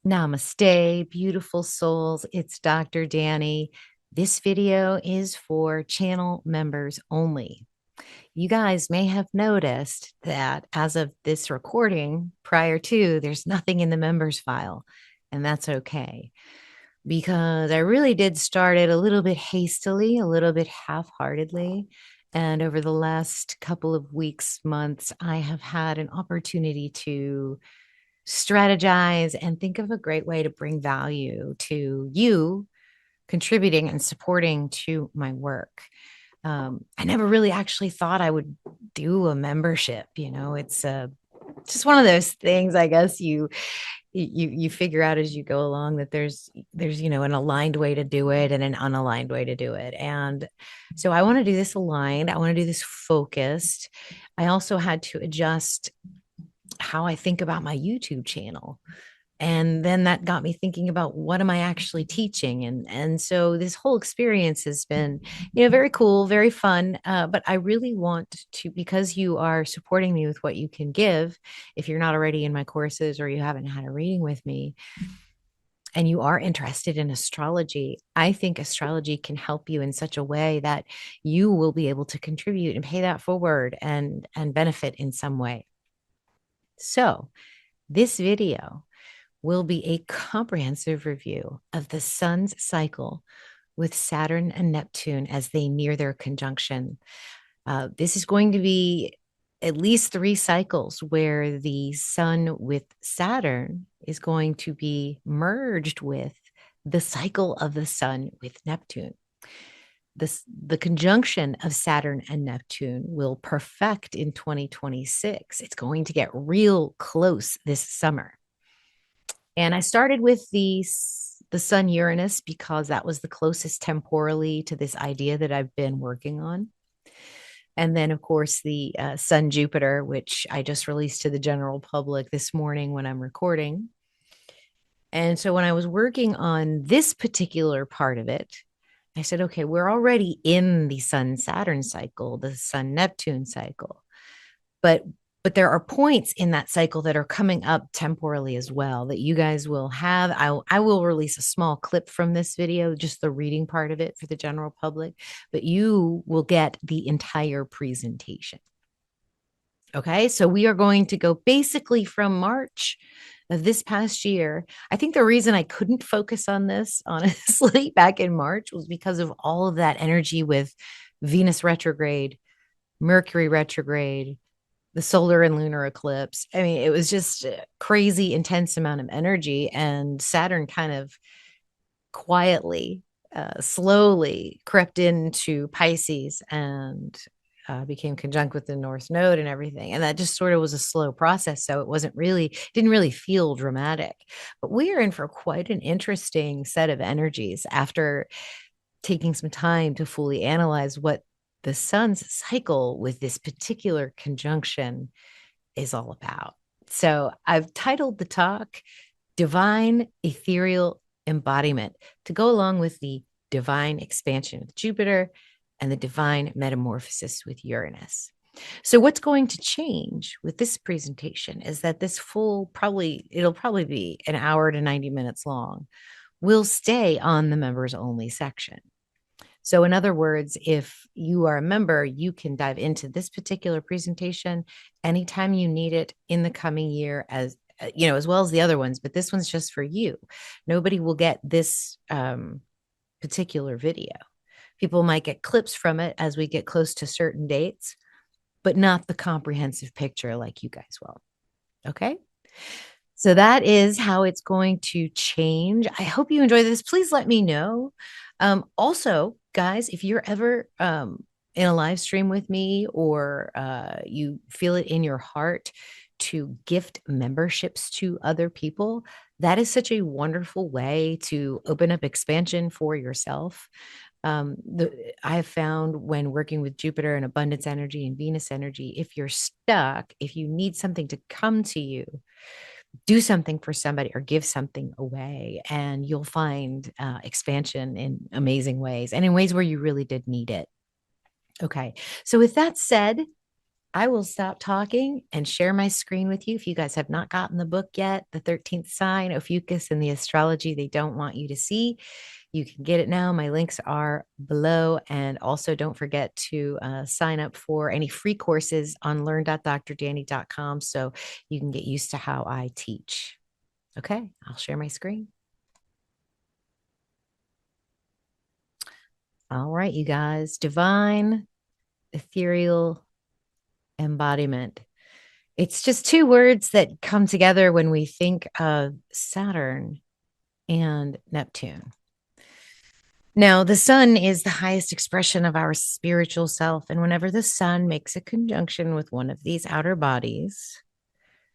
Namaste, beautiful souls. It's Dr. Danny. This video is for channel members only. You guys may have noticed that as of this recording, prior to, there's nothing in the members file, and that's okay because I really did start it a little bit hastily, a little bit half-heartedly. And over the last couple of weeks, months, I have had an opportunity to strategize and think of a great way to bring value to you contributing and supporting to my work. I never really actually thought I would do a membership. It's just one of those things. I guess you figure out as you go along that there's an aligned way to do it and an unaligned way to do it. And so I want to do this aligned. I want to do this focused. I also had to adjust how I think about my YouTube channel. And then that got me thinking about what am I actually teaching? And so this whole experience has been, very cool, very fun. But I really want to, because you are supporting me with what you can give, if you're not already in my courses or you haven't had a reading with me, and you are interested in astrology, I think astrology can help you in such a way that you will be able to contribute and pay that forward and benefit in some way. So this video will be a comprehensive review of the sun's cycle with Saturn and Neptune as they near their conjunction. This is going to be at least 3 cycles where the sun with Saturn is going to be merged with the cycle of the sun with Neptune. The conjunction of Saturn and Neptune will perfect in 2026. It's going to get real close this summer. And I started with the sun Uranus because that was the closest temporally to this idea that I've been working on. And then, of course, the sun Jupiter, which I just released to the general public this morning when I'm recording. And so when I was working on this particular part of it, I said, okay, we're already in the sun Saturn cycle, the sun Neptune cycle. But there are points in that cycle that are coming up temporally as well that you guys will have. I will release a small clip from this video, just the reading part of it for the general public, but you will get the entire presentation. Okay, so we are going to go basically from March of this past year. I think the reason I couldn't focus on this, honestly, back in March was because of all of that energy with Venus retrograde, Mercury retrograde, the solar and lunar eclipse. I mean, it was just a crazy, intense amount of energy. And Saturn kind of quietly, slowly crept into Pisces and became conjunct with the North Node and everything. And that just sort of was a slow process. So it didn't really feel dramatic. But we are in for quite an interesting set of energies after taking some time to fully analyze what the sun's cycle with this particular conjunction is all about. So I've titled the talk Divine Ethereal Embodiment to go along with the divine expansion with Jupiter and the divine metamorphosis with Uranus. So what's going to change with this presentation is that this it'll probably be an hour to 90 minutes long, will stay on the members only section. So in other words, if you are a member, you can dive into this particular presentation anytime you need it in the coming year, as well as the other ones, but this one's just for you. Nobody will get this particular video. People might get clips from it as we get close to certain dates, but not the comprehensive picture like you guys will. Okay? So that is how it's going to change. I hope you enjoy this. Please let me know. Also, guys, if you're ever in a live stream with me or you feel it in your heart to gift memberships to other people, that is such a wonderful way to open up expansion for yourself. I have found when working with Jupiter and abundance energy and Venus energy, if you're stuck, if you need something to come to you, do something for somebody or give something away, and you'll find expansion in amazing ways and in ways where you really did need it. Okay. So with that said, I will stop talking and share my screen with you. If you guys have not gotten the book yet, The 13th Sign, Ophiuchus and the Astrology They Don't Want You to See, you can get it now. My links are below. And also don't forget to sign up for any free courses on learn.drdanny.com so you can get used to how I teach. Okay, I'll share my screen. All right, you guys, divine, ethereal embodiment. It's just two words that come together when we think of Saturn and Neptune. Now, the sun is the highest expression of our spiritual self. And whenever the sun makes a conjunction with one of these outer bodies,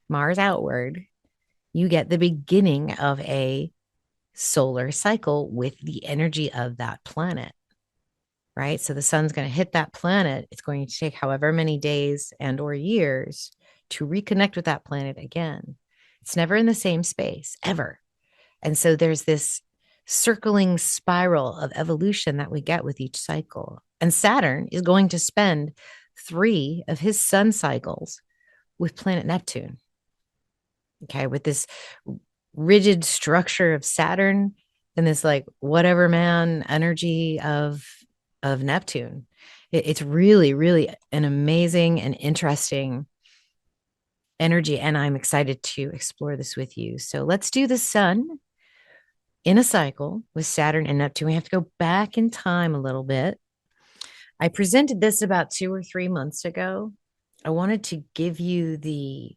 Mars outward, you get the beginning of a solar cycle with the energy of that planet, right? So the sun's going to hit that planet. It's going to take however many days and or years to reconnect with that planet again. It's never in the same space, ever. And so there's this circling spiral of evolution that we get with each cycle. And Saturn is going to spend 3 of his sun cycles with planet Neptune. Okay, with this rigid structure of Saturn and this like whatever man energy of Neptune. It's really, really an amazing and interesting energy. And I'm excited to explore this with you. So let's do the sun in a cycle with Saturn and Neptune. We have to go back in time a little bit. I presented this about 2 or 3 months ago. I wanted to give you the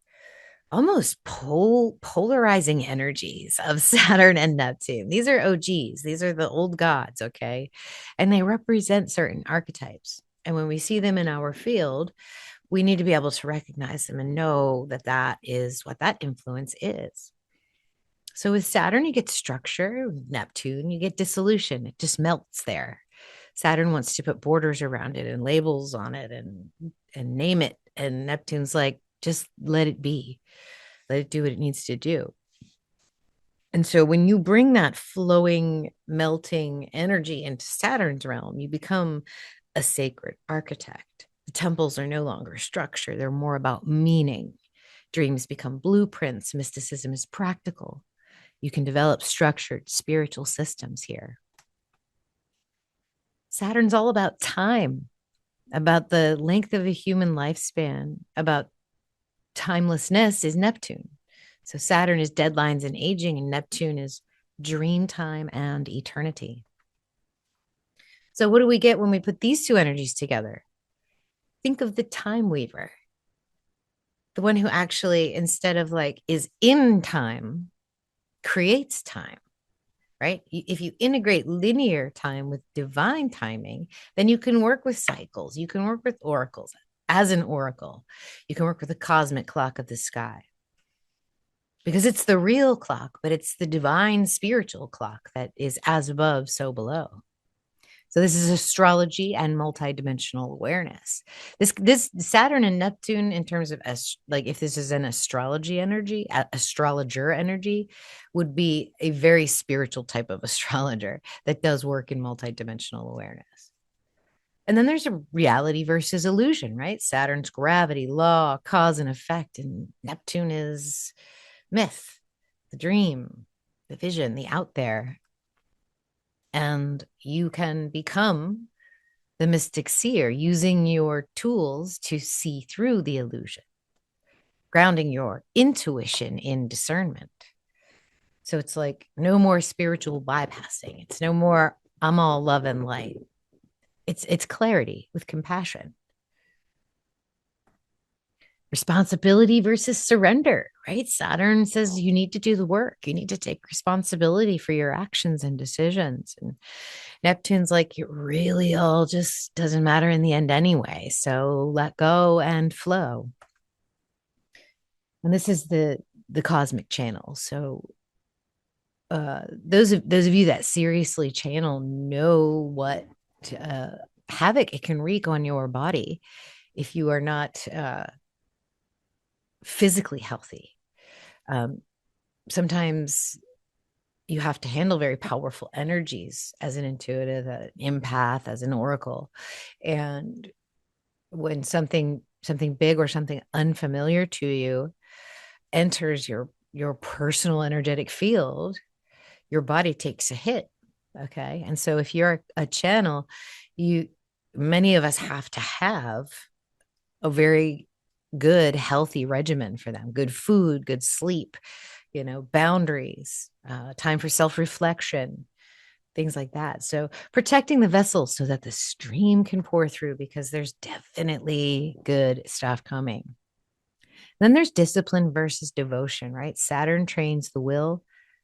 almost polarizing energies of Saturn and Neptune. These are OGs. These are the old gods, okay? And they represent certain archetypes. And when we see them in our field, we need to be able to recognize them and know that that is what that influence is. So with Saturn, you get structure. With Neptune, you get dissolution. It just melts there. Saturn wants to put borders around it and labels on it and name it. And Neptune's like, just let it be. Let it do what it needs to do. And so when you bring that flowing, melting energy into Saturn's realm, you become a sacred architect. The temples are no longer structure, they're more about meaning. Dreams become blueprints. Mysticism is practical. You can develop structured spiritual systems here. Saturn's all about time, about the length of a human lifespan, about timelessness is Neptune. So Saturn is deadlines and aging, and Neptune is dream time and eternity. So what do we get when we put these two energies together? Think of the time weaver, the one who actually, instead of like is in time, creates time, right? If you integrate linear time with divine timing, then you can work with cycles. You can work with oracles as an oracle. You can work with the cosmic clock of the sky because it's the real clock, but it's the divine spiritual clock that is as above, so below. So this is astrology and multidimensional awareness. This Saturn and Neptune, in terms of like if this is an astrology energy, astrologer energy, would be a very spiritual type of astrologer that does work in multidimensional awareness. And then there's a reality versus illusion, right? Saturn's gravity, law, cause and effect, and Neptune is myth, the dream, the vision, the out there. And you can become the mystic seer using your tools to see through the illusion, grounding your intuition in discernment. So it's like no more spiritual bypassing. It's no more, I'm all love and light. It's clarity with compassion. Responsibility versus surrender, right? Saturn says you need to do the work. You need to take responsibility for your actions and decisions. And Neptune's like, it really all just doesn't matter in the end anyway. So let go and flow. And this is the cosmic channel. So those of you that seriously channel know what havoc it can wreak on your body if you are not physically healthy. Sometimes you have to handle very powerful energies as an intuitive, an empath, as an oracle. And when something something big or something unfamiliar to you enters your personal energetic field, your body takes a hit. Okay. And so if you're a channel, many of us have to have a very good, healthy regimen for them, good food, good sleep, boundaries, time for self-reflection, things like that. So protecting the vessels so that the stream can pour through, because there's definitely good stuff coming. Then there's discipline versus devotion, right? Saturn trains the will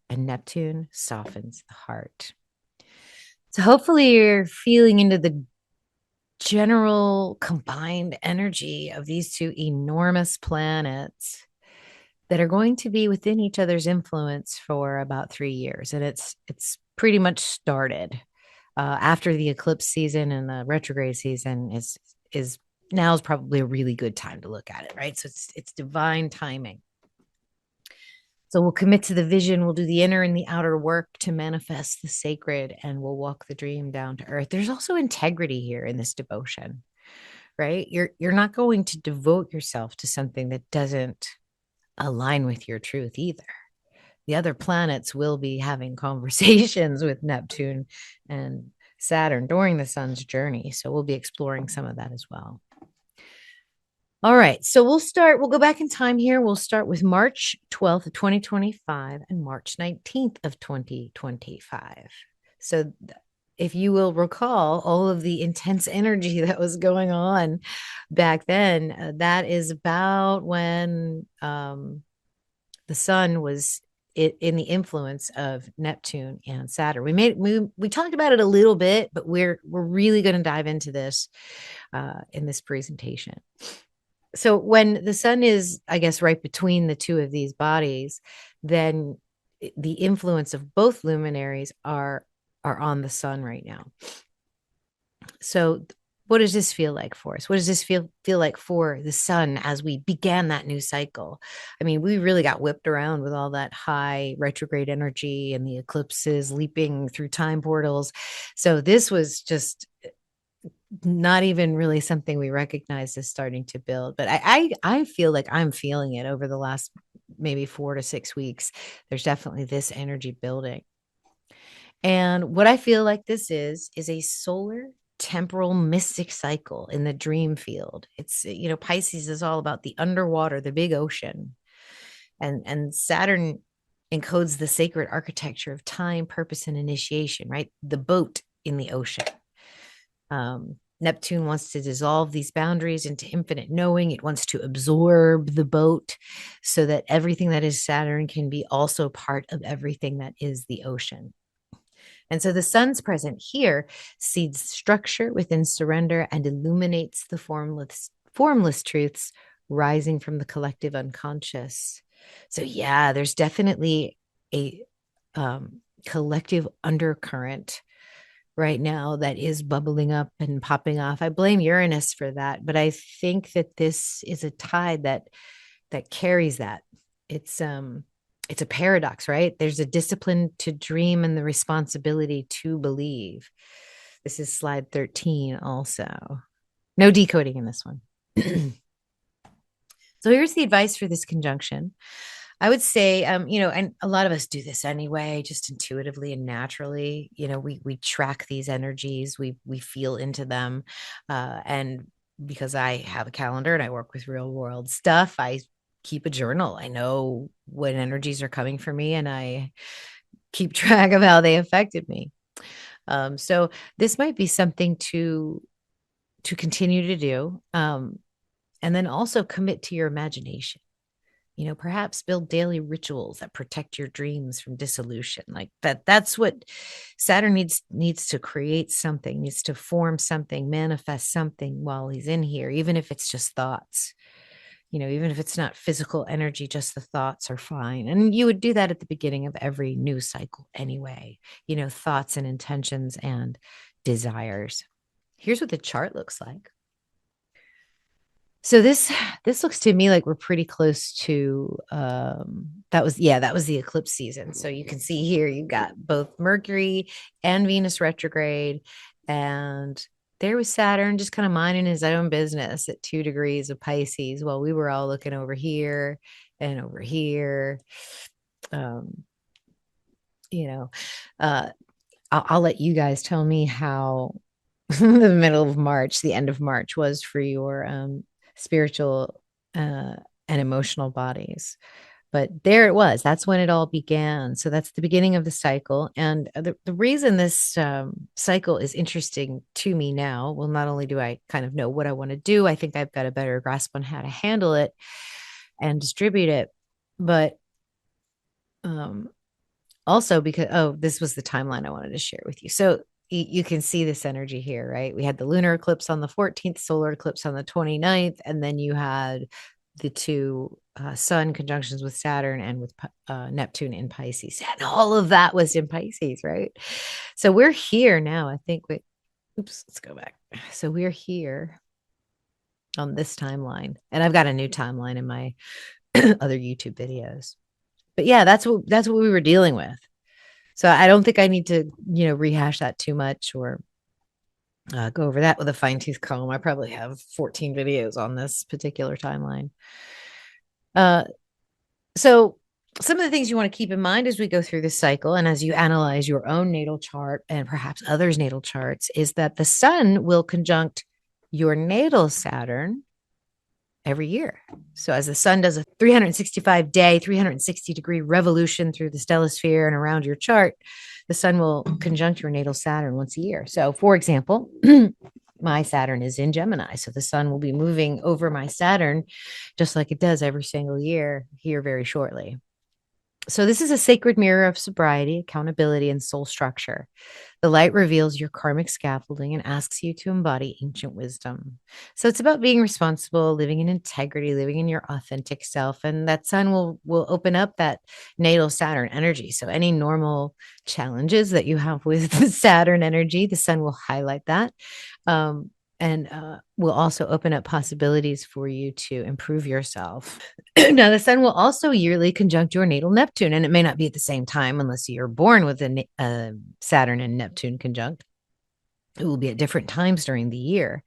and Neptune softens the heart. So hopefully you're feeling into the general combined energy of these two enormous planets that are going to be within each other's influence for about 3 years. And it's pretty much started after the eclipse season, and the retrograde season is now is probably a really good time to look at it, right? So it's divine timing. So we'll commit to the vision, we'll do the inner and the outer work to manifest the sacred, and we'll walk the dream down to earth. There's also integrity here in this devotion, right? You're not going to devote yourself to something that doesn't align with your truth either. The other planets will be having conversations with Neptune and Saturn during the sun's journey. So we'll be exploring some of that as well. All right. So we'll go back in time here. We'll start with March 12th of 2025 and March 19th of 2025. So if you will recall all of the intense energy that was going on back then, that is about when the sun was in the influence of Neptune and Saturn. We talked about it a little bit, but we're really going to dive into this in this presentation. So when the sun is, I guess, right between the two of these bodies, then the influence of both luminaries are on the sun right now. So what does this feel like for us? What does this feel like for the sun as we began that new cycle? I mean, we really got whipped around with all that high retrograde energy and the eclipses leaping through time portals. So this was just not even really something we recognized as starting to build. But I feel like I'm feeling it over the last maybe 4 to 6 weeks. There's definitely this energy building. And what I feel like this is a solar temporal mystic cycle in the dream field. It's, Pisces is all about the underwater, the big ocean. And Saturn encodes the sacred architecture of time, purpose, and initiation, right? The boat in the ocean. Neptune wants to dissolve these boundaries into infinite knowing. It wants to absorb the boat so that everything that is Saturn can be also part of everything that is the ocean. And so the sun's present here seeds structure within surrender and illuminates the formless truths rising from the collective unconscious. So yeah, there's definitely a collective undercurrent right now that is bubbling up and popping off. I blame Uranus for that, but I think that this is a tide that carries that. It's a paradox, right? There's a discipline to dream and the responsibility to believe. This is slide 13 also. No decoding in this one. So here's the advice for this conjunction. I would say, and a lot of us do this anyway, just intuitively and naturally. We track these energies, we feel into them, and because I have a calendar and I work with real world stuff, I keep a journal. I know when energies are coming for me, and I keep track of how they affected me. So this might be something to continue to do, and then also commit to your imagination. Perhaps build daily rituals that protect your dreams from dissolution. Like that's what Saturn needs to create something, needs to form something, manifest something while he's in here, even if it's just thoughts. Even if it's not physical energy, just the thoughts are fine. And you would do that at the beginning of every new cycle anyway, thoughts and intentions and desires. Here's what the chart looks like. So this looks to me like we're pretty close to that was the eclipse season. So you can see here you've got both Mercury and Venus retrograde, and there was Saturn just kind of minding his own business at 2 degrees of Pisces while we were all looking over here and over here. Um, you know, uh, I'll let you guys tell me how the middle of March, the end of March was for your spiritual and emotional bodies. But there it was. That's when it all began. So that's the beginning of the cycle. And the reason this cycle is interesting to me now, well, not only do I kind of know what I want to do, I think I've got a better grasp on how to handle it and distribute it. But um, also because, oh, this was the timeline I wanted to share with you. So you can see this energy here, right? We had the lunar eclipse on the 14th, solar eclipse on the 29th, and then you had the two sun conjunctions with Saturn and with Neptune in Pisces. And all of that was in Pisces, right? So we're here now. I think oops, let's go back. So we're here on this timeline. And I've got a new timeline in my other YouTube videos. But yeah, that's what we were dealing with. So I don't think I need to, rehash that too much or go over that with a fine tooth comb. I probably have 14 videos on this particular timeline. So some of the things you want to keep in mind as we go through this cycle and as you analyze your own natal chart and perhaps others' natal charts is that the sun will conjunct your natal Saturn every year. So as the sun does a 365-day, 360-degree revolution through the stellosphere and around your chart, the sun will conjunct your natal Saturn once a year. So for example, my Saturn is in Gemini. So the sun will be moving over my Saturn just like it does every single year here very shortly. So this is a sacred mirror of sobriety, accountability, and soul structure. The light reveals your karmic scaffolding and asks you to embody ancient wisdom. So it's about being responsible, living in integrity, living in your authentic self. And that sun will open up that natal Saturn energy. So any normal challenges that you have with the Saturn energy, the sun will highlight that. And will also open up possibilities for you to improve yourself. Now, the sun will also yearly conjunct your natal Neptune, and it may not be at the same time unless you're born with a Saturn and Neptune conjunct. It will be at different times during the year.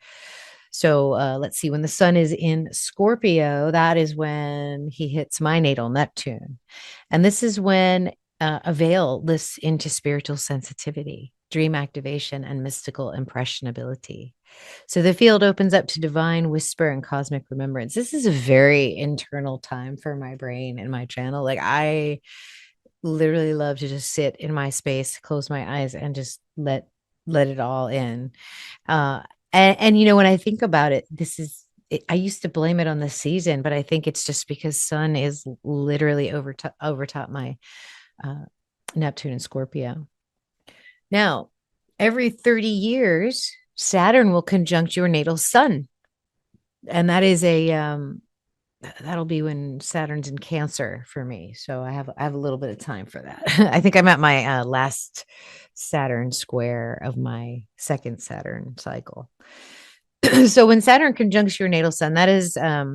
So let's see, when the sun is in Scorpio, that is when he hits my natal Neptune. And this is when a veil lifts into spiritual sensitivity, dream activation, and mystical impressionability. So the field opens up to divine whisper and cosmic remembrance. This is a very internal time for my brain and my channel. Like I literally love to just sit in my space, close my eyes, and just let it all in. And when I think about it, I used to blame it on the season, but I think it's just because sun is literally overtop my Neptune and Scorpio. Now, every 30 years, Saturn will conjunct your natal sun. And that is that'll be when Saturn's in Cancer for me. So I have a little bit of time for that. I think I'm at my last Saturn square of my second Saturn cycle. So when Saturn conjuncts your natal sun, that is at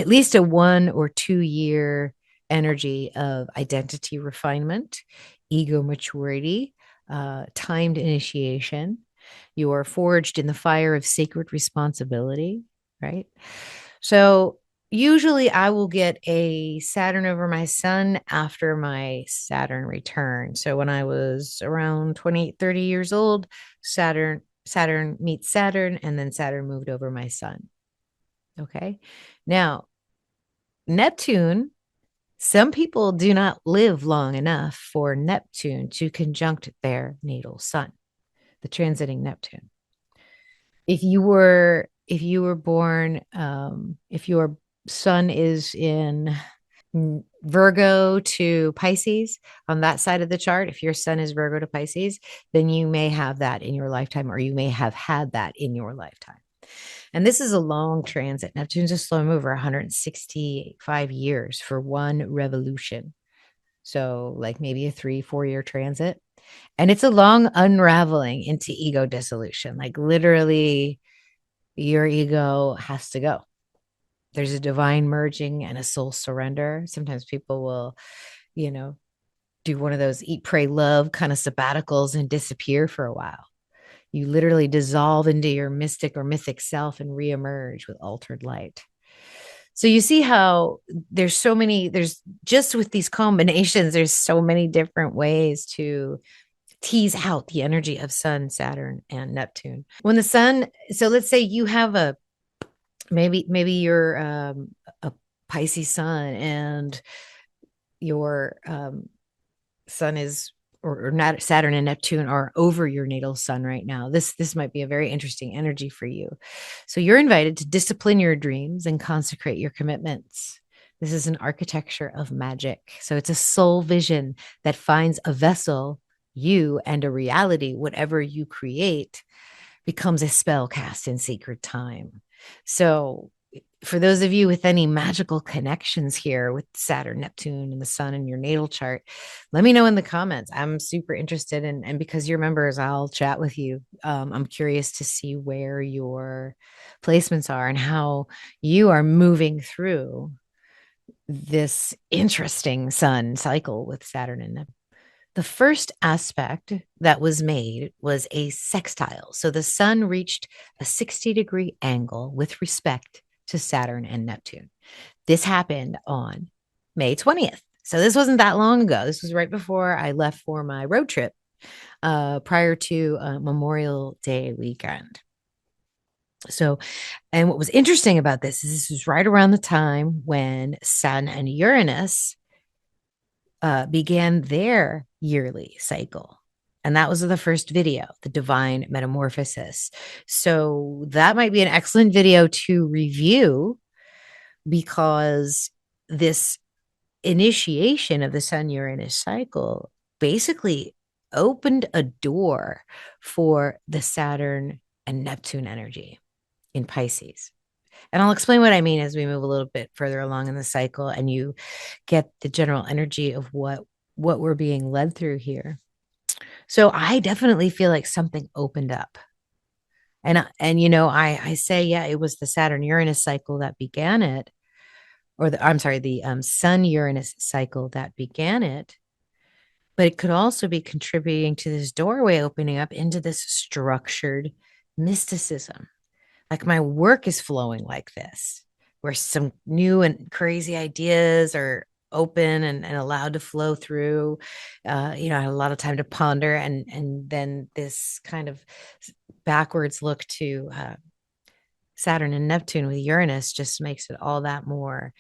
least a 1 or 2 year energy of identity refinement, ego maturity, timed initiation. You are forged in the fire of sacred responsibility, right? So usually I will get a Saturn over my sun after my Saturn return. So when I was around 28, 30 years old, Saturn meets Saturn, and then Saturn moved over my sun. Okay. Now, Neptune, some people do not live long enough for Neptune to conjunct their natal sun, the transiting Neptune. If you were born, if your sun is in Virgo to Pisces on that side of the chart, if your sun is Virgo to Pisces, then you may have that in your lifetime, or you may have had that in your lifetime. And this is a long transit. Neptune's a slow mover, 165 years for one revolution. So like maybe a 3-4 year transit. And it's a long unraveling into ego dissolution. Like literally your ego has to go. There's a divine merging and a soul surrender. Sometimes people will, do one of those eat, pray, love kind of sabbaticals and disappear for a while. You literally dissolve into your mystic or mythic self and reemerge with altered light. So you see how there's just with these combinations, there's so many different ways to tease out the energy of Sun, Saturn, and Neptune. When the Sun, so let's say you have maybe you're a Pisces Sun and your Sun is or not Saturn and Neptune are over your natal Sun right now. This might be a very interesting energy for you. So you're invited to discipline your dreams and consecrate your commitments. This is an architecture of magic. So it's a soul vision that finds a vessel, you, and a reality. Whatever you create becomes a spell cast in sacred time. So for those of you with any magical connections here with Saturn, Neptune, and the Sun in your natal chart, let me know in the comments. I'm super interested in, and because you're members, I'll chat with you. I'm curious to see where your placements are and how you are moving through this interesting Sun cycle with Saturn and Neptune. The first aspect that was made was a sextile. So the Sun reached a 60-degree angle with respect to Saturn and Neptune. This happened on May 20th. So this wasn't that long ago. This was right before I left for my road trip prior to Memorial Day weekend. So, and what was interesting about this was right around the time when Sun and Uranus began their yearly cycle. And that was the first video, the divine metamorphosis. So that might be an excellent video to review because this initiation of the Sun Uranus cycle basically opened a door for the Saturn and Neptune energy in Pisces. And I'll explain what I mean as we move a little bit further along in the cycle and you get the general energy of what we're being led through here. So I definitely feel like something opened up. And you know, I say, yeah, it was the Saturn Uranus cycle that began it, or I'm sorry, the Sun Uranus cycle that began it. But it could also be contributing to this doorway opening up into this structured mysticism. Like my work is flowing like this, where some new and crazy ideas are open and allowed to flow through. You know, I had a lot of time to ponder, and then this kind of backwards look to Saturn and Neptune with Uranus just makes it all that more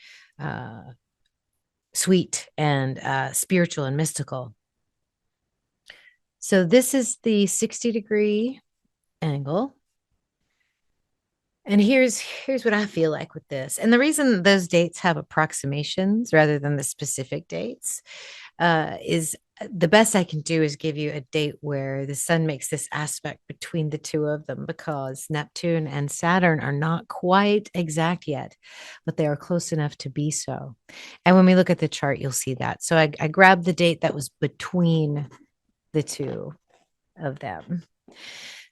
sweet and spiritual and mystical. So this is the 60-degree angle. And here's what I feel like with this. And the reason those dates have approximations rather than the specific dates is the best I can do is give you a date where the Sun makes this aspect between the two of them, because Neptune and Saturn are not quite exact yet, but they are close enough to be so. And when we look at the chart, you'll see that. So I grabbed the date that was between the two of them.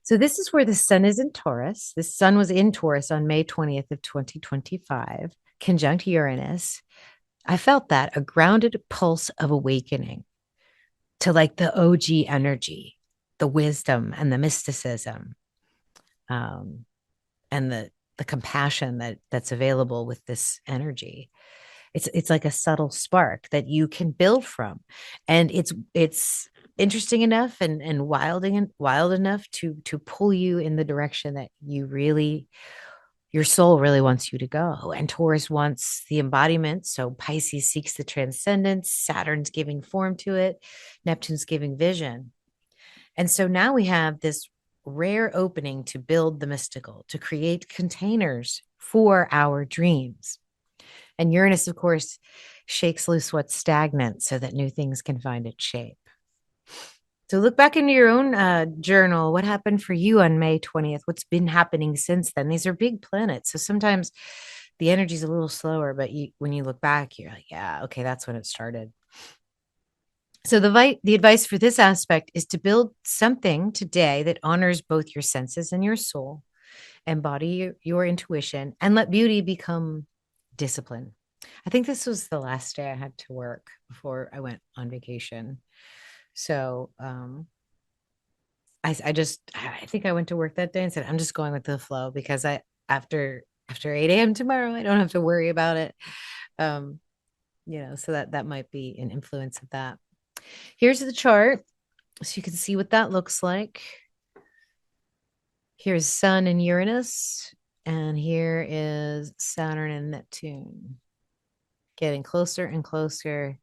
So this is where the Sun is in Taurus. The Sun was in Taurus on May 20th of 2025, conjunct Uranus. I felt that a grounded pulse of awakening to like the OG energy, the wisdom and the mysticism, and the compassion that's available with this energy. It's like a subtle spark that you can build from, and it's interesting enough and wild enough to pull you in the direction that your soul really wants you to go. And Taurus wants the embodiment. So Pisces seeks the transcendence. Saturn's giving form to it. Neptune's giving vision. And so now we have this rare opening to build the mystical, to create containers for our dreams. And Uranus, of course, shakes loose what's stagnant so that new things can find its shape. So look back into your own journal. What happened for you on May 20th? What's been happening since then? These are big planets. So sometimes the energy is a little slower, but when you look back, you're like, yeah, okay, that's when it started. So the advice for this aspect is to build something today that honors both your senses and your soul, embody your intuition, and let beauty become discipline. I think this was the last day I had to work before I went on vacation. So I think I went to work that day and said, I'm just going with the flow because after 8 a.m. tomorrow, I don't have to worry about it. Um, so that might be an influence of that. Here's the chart so you can see what that looks like. Here's Sun and Uranus, and here is Saturn and Neptune getting closer and closer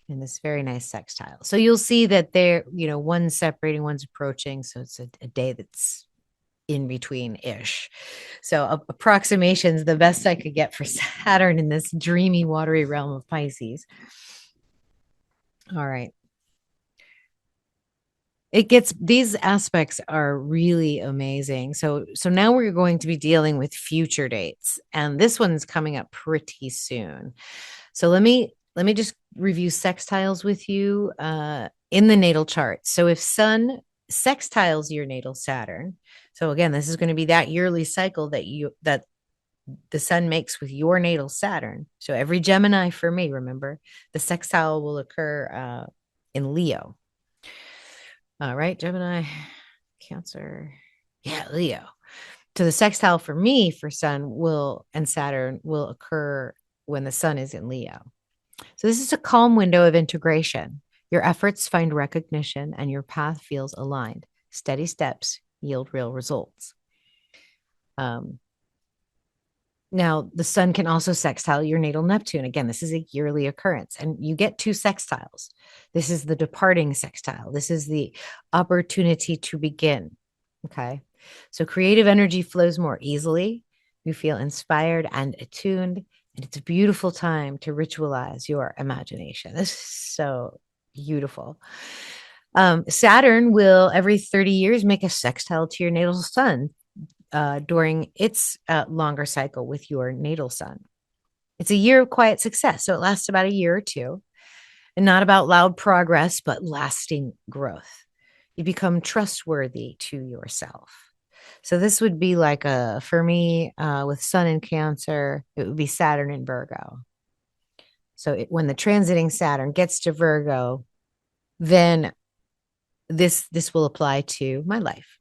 in this very nice sextile. So you'll see that they're, one's separating, one's approaching. So it's a day that's in between ish. So approximations, the best I could get for Saturn in this dreamy, watery realm of Pisces. All right. These aspects are really amazing. So now we're going to be dealing with future dates, and this one's coming up pretty soon. So let me just review sextiles with you in the natal chart. So if Sun sextiles your natal Saturn, so again, this is going to be that yearly cycle that the Sun makes with your natal Saturn. So every Gemini for me, remember, the sextile will occur in Leo. All right, Gemini, Cancer, Leo. So the sextile for me for Sun and Saturn will occur when the Sun is in Leo. So this is a calm window of integration. Your efforts find recognition and your path feels aligned. Steady steps yield real results. Now, the Sun can also sextile your natal Neptune. Again, this is a yearly occurrence, and you get two sextiles. This is the departing sextile. This is the opportunity to begin. Okay. So creative energy flows more easily. You feel inspired and attuned, and it's a beautiful time to ritualize your imagination. This is so beautiful. Saturn will every 30 years make a sextile to your natal Sun during its longer cycle with your natal Sun. It's a year of quiet success. So it lasts about a year or two, and not about loud progress, but lasting growth. You become trustworthy to yourself. So this would be like for me, with Sun in Cancer, it would be Saturn in Virgo. So when the transiting Saturn gets to Virgo, then this will apply to my life.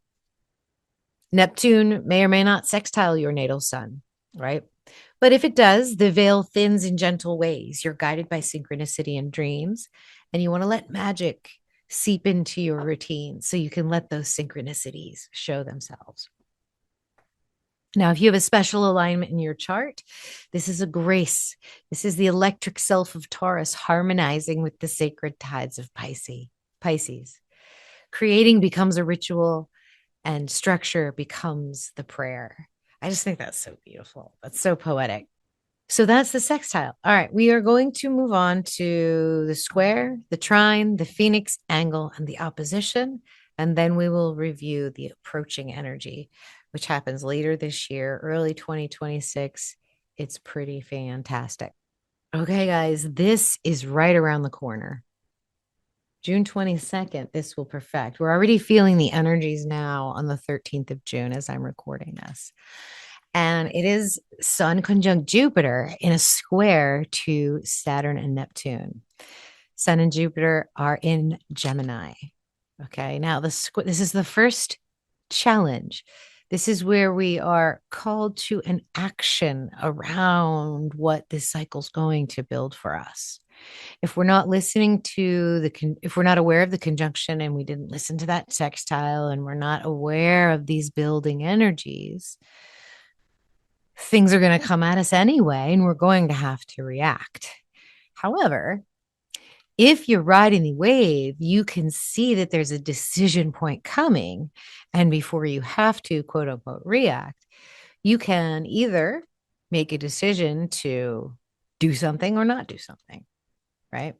Neptune may or may not sextile your natal Sun, right? But if it does, the veil thins in gentle ways. You're guided by synchronicity and dreams, and you want to let magic seep into your routine so you can let those synchronicities show themselves. Now, if you have a special alignment in your chart, this is a grace. This is the electric self of Taurus harmonizing with the sacred tides of Pisces. Creating becomes a ritual, and structure becomes the prayer. I just think that's so beautiful. That's so poetic. So that's the sextile. All right, we are going to move on to the square, the trine, the phoenix angle, and the opposition. And then we will review the approaching energy, which happens later this year, early 2026. It's pretty fantastic. Okay, guys, this is right around the corner. June 22nd, this will perfect. We're already feeling the energies now on the 13th of June as I'm recording this. And it is Sun conjunct Jupiter in a square to Saturn and Neptune. Sun and Jupiter are in Gemini. Okay, now this is the first challenge. This is where we are called to an action around what this cycle's going to build for us. If we're not listening to if we're not aware of the conjunction and we didn't listen to that sextile and we're not aware of these building energies, things are going to come at us anyway, and we're going to have to react. However, if you're riding the wave, you can see that there's a decision point coming. And before you have to, quote unquote, react, you can either make a decision to do something or not do something, right?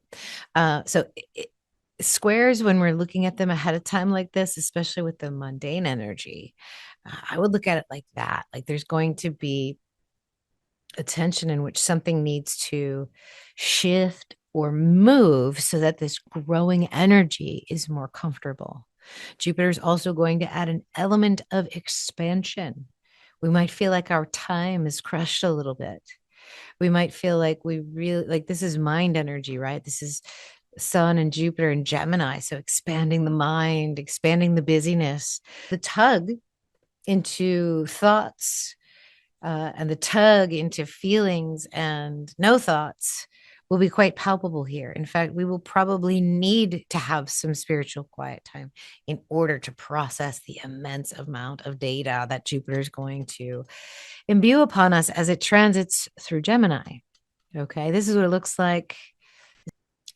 Squares, when we're looking at them ahead of time like this, especially with the mundane energy, I would look at it like that. Like there's going to be a tension in which something needs to shift or move so that this growing energy is more comfortable. Jupiter is also going to add an element of expansion. We might feel like our time is crushed a little bit. We might feel like we really, like this is mind energy, right? This is Sun and Jupiter and Gemini. So expanding the mind, expanding the busyness, the tug into thoughts, and the tug into feelings and no thoughts will be quite palpable here. In fact, we will probably need to have some spiritual quiet time in order to process the immense amount of data that Jupiter is going to imbue upon us as it transits through Gemini. Okay, this is what it looks like,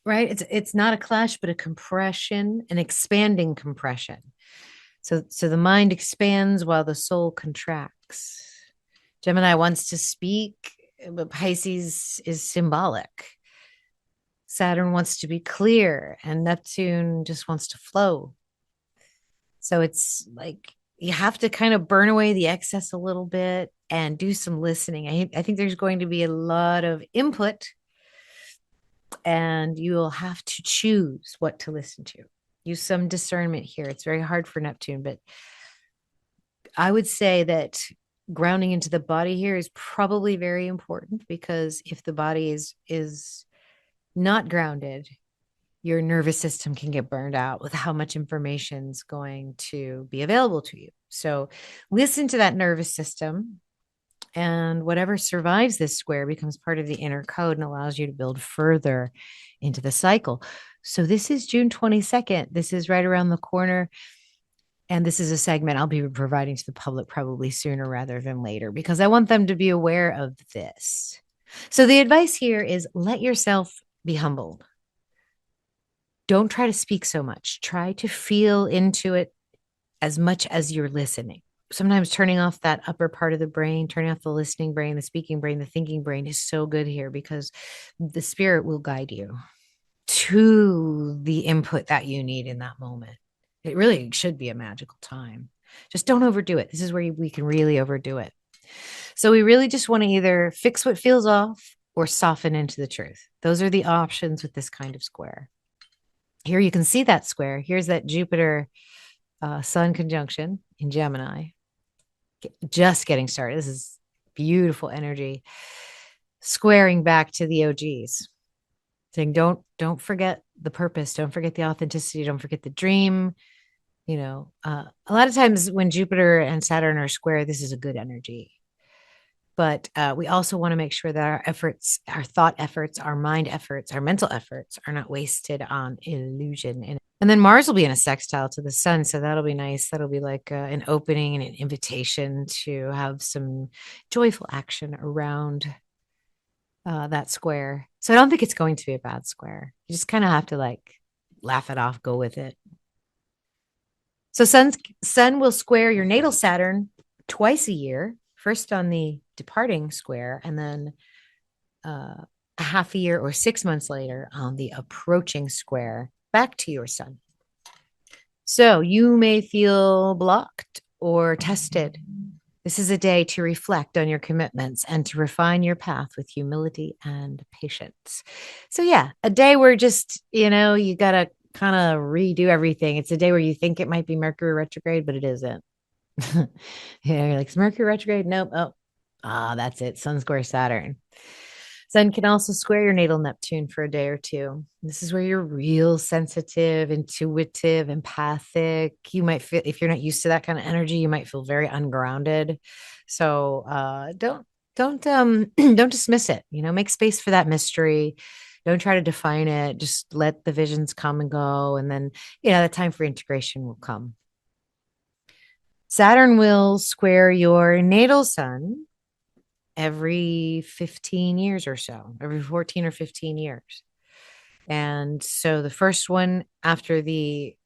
right? It's not a clash, but a compression, an expanding compression. So the mind expands while the soul contracts. Gemini wants to speak, but Pisces is symbolic. Saturn wants to be clear, and Neptune just wants to flow. So it's like you have to kind of burn away the excess a little bit and do some listening. I think there's going to be a lot of input, and you will have to choose what to listen to. Use some discernment here. It's very hard for Neptune, but I would say that grounding into the body here is probably very important, because if the body is not grounded, your nervous system can get burned out with how much information is going to be available to you. So listen to that nervous system, and whatever survives this square becomes part of the inner code and allows you to build further into the cycle. So this is June 22nd. This is right around the corner. And this is a segment I'll be providing to the public probably sooner rather than later, because I want them to be aware of this. So the advice here is let yourself be humbled. Don't try to speak so much. Try to feel into it as much as you're listening. Sometimes turning off that upper part of the brain, turning off the listening brain, the speaking brain, the thinking brain is so good here, because the spirit will guide you to the input that you need in that moment. It really should be a magical time. Just don't overdo it. This is where we can really overdo it. So we really just want to either fix what feels off or soften into the truth. Those are the options with this kind of square. Here you can see that square. Here's that Jupiter Sun conjunction in Gemini. Just getting started. This is beautiful energy. Squaring back to the OGs. Saying don't forget the purpose, don't forget the authenticity, don't forget the dream. A lot of times when Jupiter and Saturn are square, this is a good energy. But we also want to make sure that our efforts, our thought efforts, our mind efforts, our mental efforts are not wasted on illusion. And then Mars will be in a sextile to the sun. So that'll be nice. That'll be like an opening and an invitation to have some joyful action around that square. So I don't think it's going to be a bad square. You just kind of have to like laugh it off, go with it. So sun will square your natal Saturn twice a year, first on the departing square, and then a half a year or 6 months later on the approaching square back to your sun. So you may feel blocked or tested. This is a day to reflect on your commitments and to refine your path with humility and patience. So yeah, a day where just, you got to kind of redo everything. It's a day where you think it might be Mercury retrograde, but it isn't. Yeah, you're like, is Mercury retrograde? Nope. Oh, that's it. Sun square Saturn. Sun can also square your natal Neptune for a day or two. This is where you're real sensitive, intuitive, empathic. You might feel, if you're not used to that kind of energy, you might feel very ungrounded. So don't don't dismiss it. Make space for that mystery. Don't try to define it. Just let the visions come and go. And then, the time for integration will come. Saturn will square your natal sun every 15 years or so, every 14 or 15 years. And so the first one after the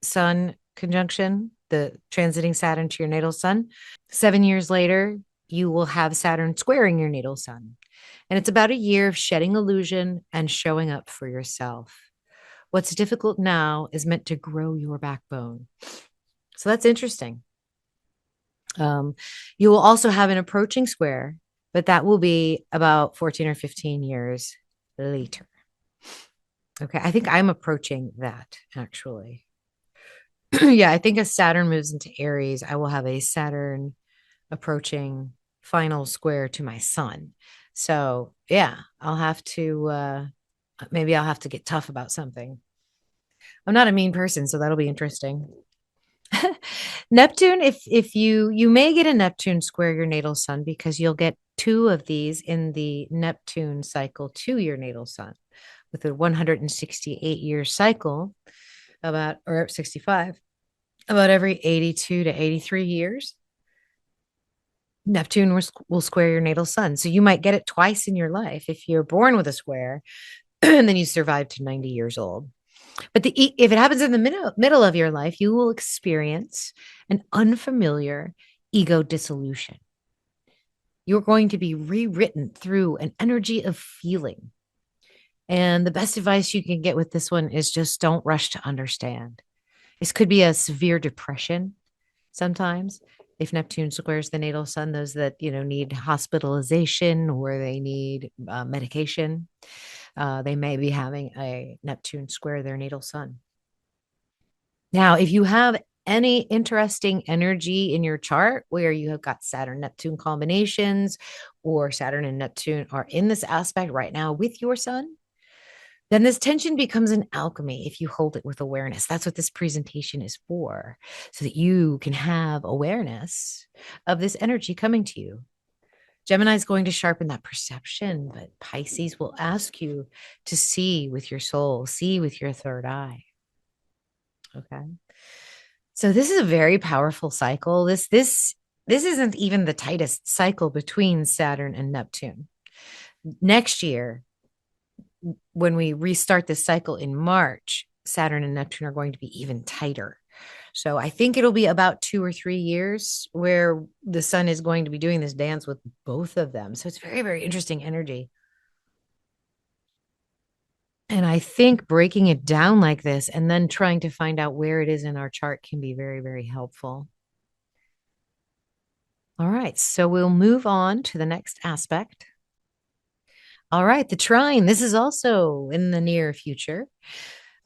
sun conjunction, the transiting Saturn to your natal sun, 7 years later, you will have Saturn squaring your natal sun. And it's about a year of shedding illusion and showing up for yourself. What's difficult now is meant to grow your backbone. So that's interesting. You will also have an approaching square, but that will be about 14 or 15 years later. Okay, I think I'm approaching that actually. Yeah, I think as Saturn moves into Aries, I will have a Saturn approaching final square to my sun. So yeah, I'll have to Maybe I'll have to get tough about something. I'm not a mean person, so that'll be interesting. Neptune, if you may get a Neptune square your natal sun because you'll get two of these in the Neptune cycle to your natal sun with a 168-year cycle about or 65 about every 82 to 83 years. Neptune will square your natal sun. So you might get it twice in your life if you're born with a square and then you survive to 90 years old. But if it happens in the middle of your life, you will experience an unfamiliar ego dissolution. You're going to be rewritten through an energy of feeling. And the best advice you can get with this one is just don't rush to understand. This could be a severe depression sometimes. If Neptune squares the natal sun, those that need hospitalization or they need medication, they may be having a Neptune square their natal sun. Now, if you have any interesting energy in your chart where you have got Saturn Neptune combinations or Saturn and Neptune are in this aspect right now with your sun, then this tension becomes an alchemy if you hold it with awareness. That's what this presentation is for, so that you can have awareness of this energy coming to you. Gemini is going to sharpen that perception, but Pisces will ask you to see with your soul, see with your third eye. Okay. So this is a very powerful cycle. This isn't even the tightest cycle between Saturn and Neptune. Next year, when we restart this cycle in March, Saturn and Neptune are going to be even tighter. So I think it'll be about 2 or 3 years where the sun is going to be doing this dance with both of them. So it's very, very interesting energy. And I think breaking it down like this and then trying to find out where it is in our chart can be very, very helpful. All right, so we'll move on to the next aspect. All right, the trine. This is also in the near future.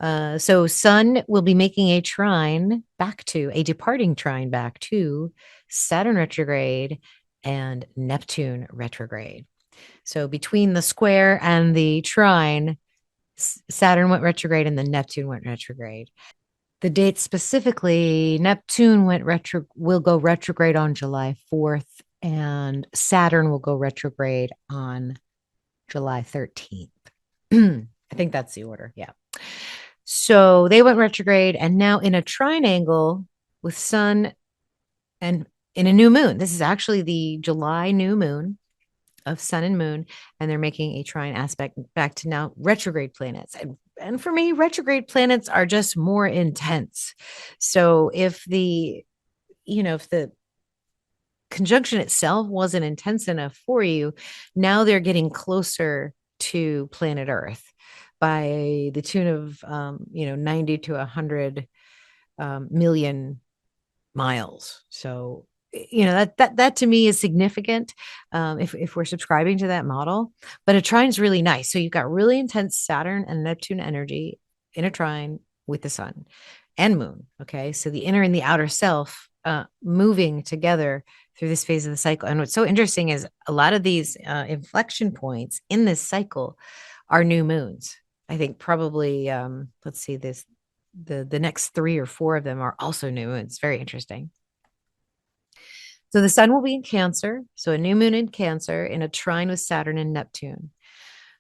So Sun will be making a departing trine back to Saturn retrograde and Neptune retrograde. So between the square and the trine, Saturn went retrograde and then Neptune went retrograde. The date specifically, Neptune will go retrograde on July 4th, and Saturn will go retrograde on July 13th. I think that's the order. Yeah. So they went retrograde and now in a trine angle with Sun and in a new moon. This is actually the July new moon of Sun and Moon, and they're making a trine aspect back to now retrograde planets. And for me, retrograde planets are just more intense. So if the conjunction itself wasn't intense enough for you, now they're getting closer to planet Earth by the tune of 90 to 100 million miles. So that to me is significant if we're subscribing to that model. But a trine is really nice. So you've got really intense Saturn and Neptune energy in a trine with the sun and moon. Okay, so the inner and the outer self moving together through this phase of the cycle. And what's so interesting is a lot of these inflection points in this cycle are new moons. I think probably let's see this the next 3 or 4 of them are also new moons. Very interesting. So the sun will be in Cancer. So a new moon in Cancer in a trine with Saturn and Neptune.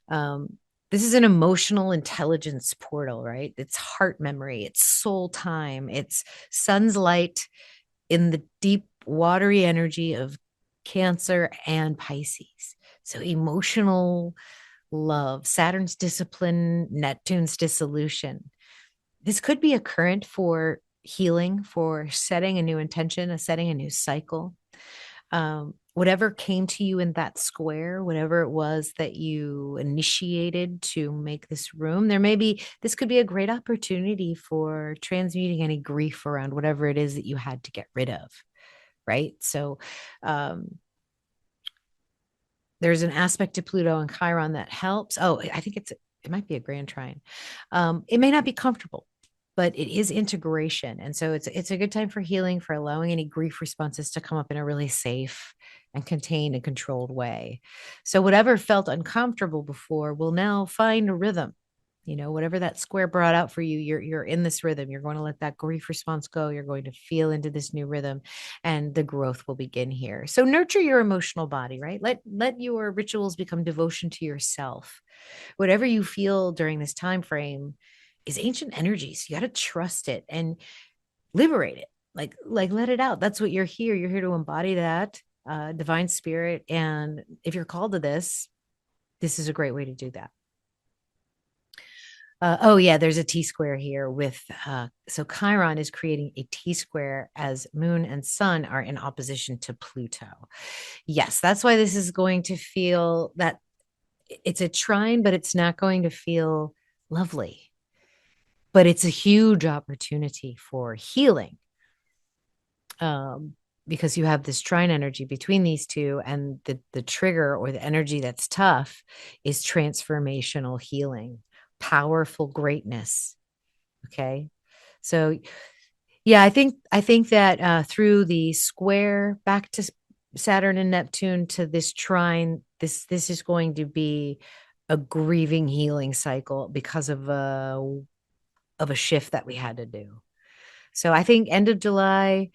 This is an emotional intelligence portal, right? It's heart memory, it's soul time, it's sun's light in the deep, watery energy of Cancer and Pisces. So emotional love, Saturn's discipline, Neptune's dissolution. This could be a current for healing, for setting a new intention, setting a new cycle. Whatever came to you in that square, whatever it was that you initiated to make this room, this could be a great opportunity for transmuting any grief around whatever it is that you had to get rid of, right? So there's an aspect to Pluto and Chiron that helps. Oh, I think it might be a grand trine. It may not be comfortable, but it is integration. And so it's a good time for healing, for allowing any grief responses to come up in a really safe and contained and controlled way. So whatever felt uncomfortable before will now find a rhythm Whatever that square brought out for you, you're in this rhythm. You're going to let that grief response go. You're going to feel into this new rhythm, and the growth will begin here. So nurture your emotional body, right? Let your rituals become devotion to yourself. Whatever you feel during this time frame is ancient energies. You got to trust it and liberate it. Like let it out. That's what you're here. You're here to embody that divine spirit. And if you're called to this is a great way to do that. Oh yeah, there's a T square here with so Chiron is creating a T square as Moon and Sun are in opposition to Pluto. Yes, that's why this is going to feel that it's a trine, but it's not going to feel lovely. But it's a huge opportunity for healing. Because you have this trine energy between these two, and the trigger or the energy that's tough is transformational healing, powerful greatness. Okay. So yeah, I think that through the square back to Saturn and Neptune to this trine, this is going to be a grieving healing cycle because of a shift that we had to do. So I think end of July,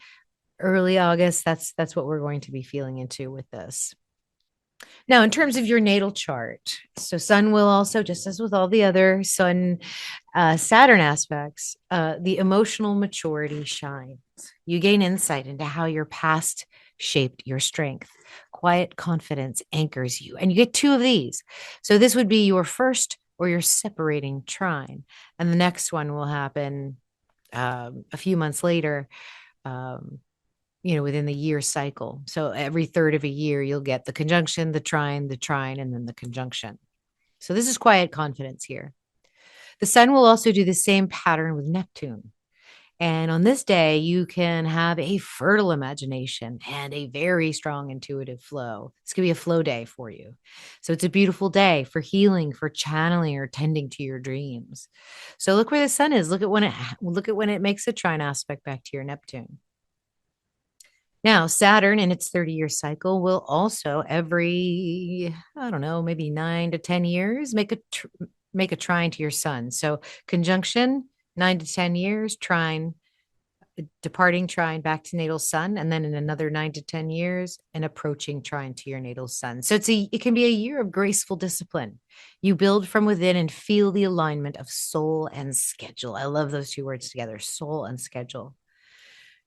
early August, that's what we're going to be feeling into with this. Now, in terms of your natal chart, so Sun will also, just as with all the other Sun Saturn aspects, the emotional maturity shines. You gain insight into how your past shaped your strength. Quiet confidence anchors you, and you get two of these. So this would be your first or your separating trine, and the next one will happen a few months later. Um, within the year cycle. So every third of a year, you'll get the conjunction, the trine, and then the conjunction. So this is quiet confidence here. The sun will also do the same pattern with Neptune. And on this day, you can have a fertile imagination and a very strong intuitive flow. It's going to be a flow day for you. So it's a beautiful day for healing, for channeling, or tending to your dreams. So look where the sun is. Look at when it makes a trine aspect back to your Neptune. Now, Saturn in its 30-year cycle will also every, I don't know, maybe 9 to 10 years make a trine to your sun. So conjunction, 9 to 10 years, trine, departing trine back to natal sun, and then in another 9 to 10 years, an approaching trine to your natal sun. So it can be a year of graceful discipline. You build from within and feel the alignment of soul and schedule. I love those two words together, soul and schedule.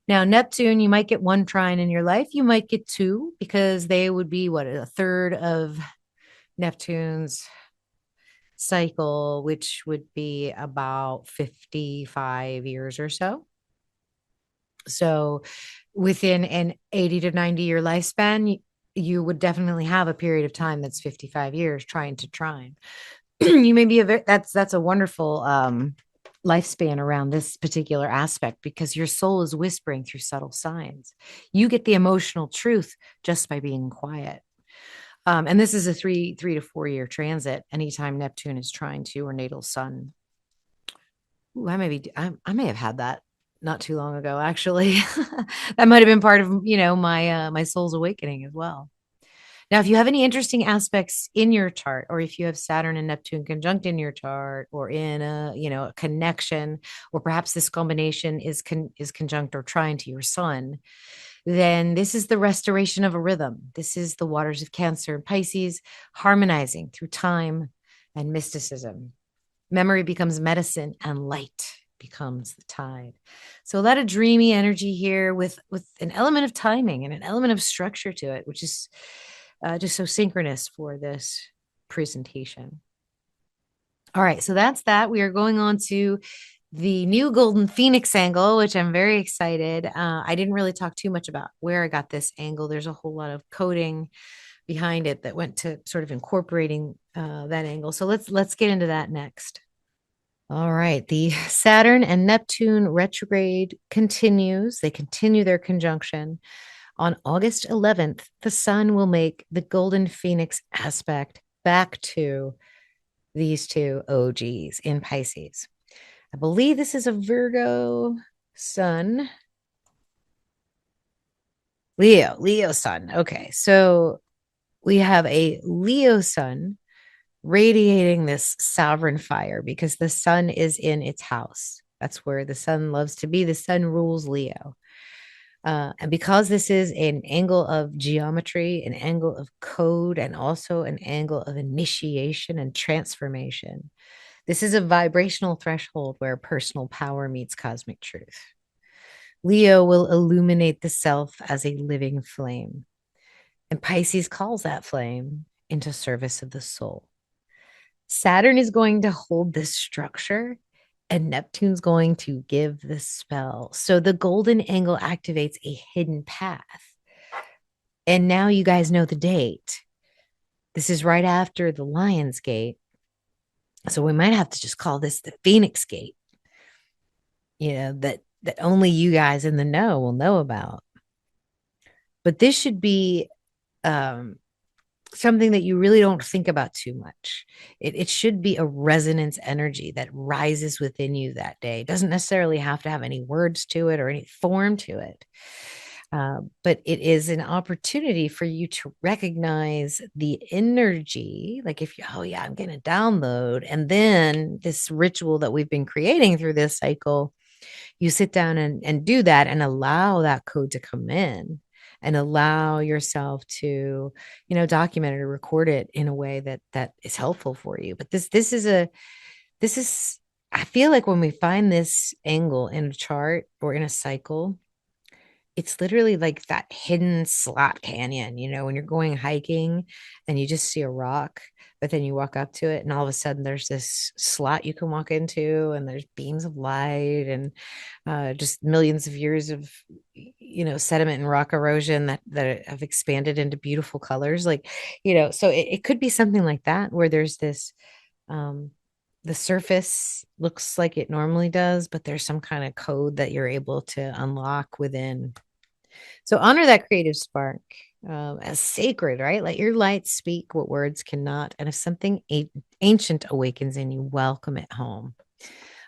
Now, Neptune, you might get one trine in your life. You might get two because they would be a third of Neptune's cycle, which would be about 55 years or so. So within an 80 to 90 year lifespan, you would definitely have a period of time that's 55 years trying to trine. You may be that's a wonderful lifespan around this particular aspect because your soul is whispering through subtle signs. You get the emotional truth just by being quiet. And this is a 3 to 4 year transit. Anytime Neptune is trying to or natal sun. Ooh, I may have had that not too long ago. Actually, that might have been part of my soul's awakening as well. Now, if you have any interesting aspects in your chart, or if you have Saturn and Neptune conjunct in your chart, or in a connection, or perhaps this combination is conjunct or trine to your sun, then this is the restoration of a rhythm. This is the waters of Cancer and Pisces harmonizing through time and mysticism. Memory becomes medicine, and light becomes the tide. So a lot of dreamy energy here with an element of timing and an element of structure to it, which is just so synchronous for this presentation. All right, so that's that. We are going on to the new golden phoenix angle, which I'm very excited. I didn't really talk too much about where I got this angle. There's a whole lot of coding behind it that went to sort of incorporating that angle. So let's get into that next. All right, the Saturn and Neptune retrograde continues. They continue their conjunction. On August 11th, the sun will make the golden phoenix aspect back to these two OGs in Pisces. I believe this is a Virgo sun. Leo sun. Okay, so we have a Leo sun radiating this sovereign fire because the sun is in its house. That's where the sun loves to be. The sun rules Leo. And because this is an angle of geometry, an angle of code, and also an angle of initiation and transformation, this is a vibrational threshold where personal power meets cosmic truth. Leo will illuminate the self as a living flame, and Pisces calls that flame into service of the soul. Saturn is going to hold this structure and Neptune's going to give the spell. So the golden angle activates a hidden path. And now you guys know the date. This is right after the Lion's Gate. So we might have to just call this the Phoenix Gate. That only you guys in the know will know about. But this should be something that you really don't think about too much. It should be a resonance energy that rises within you that day. It doesn't necessarily have to have any words to it or any form to it. But it is an opportunity for you to recognize the energy. Like if you, oh yeah, I'm going to download. And then this ritual that we've been creating through this cycle, you sit down and do that and allow that code to come in and allow yourself to, document it or record it in a way that is helpful for you. But this is I feel like when we find this angle in a chart or in a cycle, it's literally like that hidden slot canyon, when you're going hiking and you just see a rock, but then you walk up to it and all of a sudden there's this slot you can walk into and there's beams of light and just millions of years of, sediment and rock erosion that have expanded into beautiful colors. So it could be something like that where there's this, the surface looks like it normally does, but there's some kind of code that you're able to unlock within. So honor that creative spark as sacred, right? Let your light speak what words cannot. And if something ancient awakens in you, welcome it home.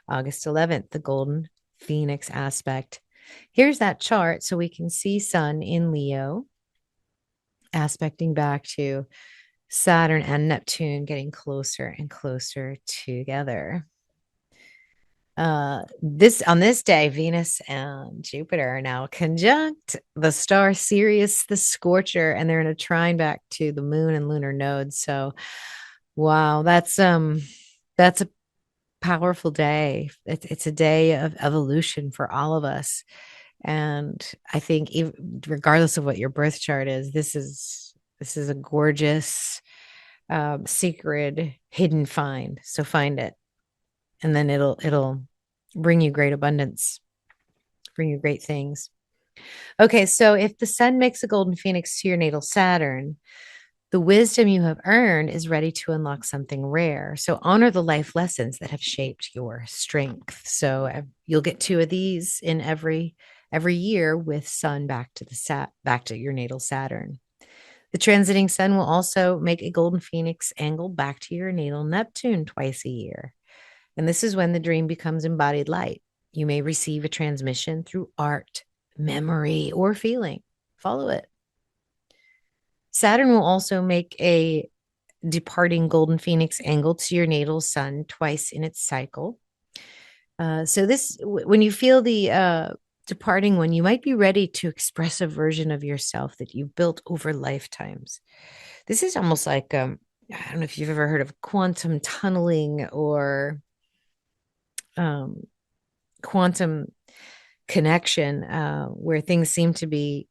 August 11th, the golden phoenix aspect. Here's that chart so we can see Sun in Leo, aspecting back to Saturn and Neptune getting closer and closer together. On this day, Venus and Jupiter are now conjunct the star Sirius, the Scorcher, and they're in a trine back to the moon and lunar nodes. So, wow, that's a powerful day. It's a day of evolution for all of us, and I think regardless of what your birth chart is, this is a gorgeous, secret, hidden find. So find it, and then it'll bring you great abundance, bring you great things. Okay, so if the sun makes a golden phoenix to your natal Saturn, the wisdom you have earned is ready to unlock something rare. So honor the life lessons that have shaped your strength. So you'll get 2 of these in every year with sun back to your natal Saturn. The transiting sun will also make a golden phoenix angle back to your natal Neptune twice a year. And this is when the dream becomes embodied light. You may receive a transmission through art, memory, or feeling. Follow it. Saturn will also make a departing golden phoenix angle to your natal sun twice in its cycle. So when you feel the departing one, you might be ready to express a version of yourself that you've built over lifetimes. This is almost like, I don't know if you've ever heard of quantum tunneling or quantum connection, where things seem to be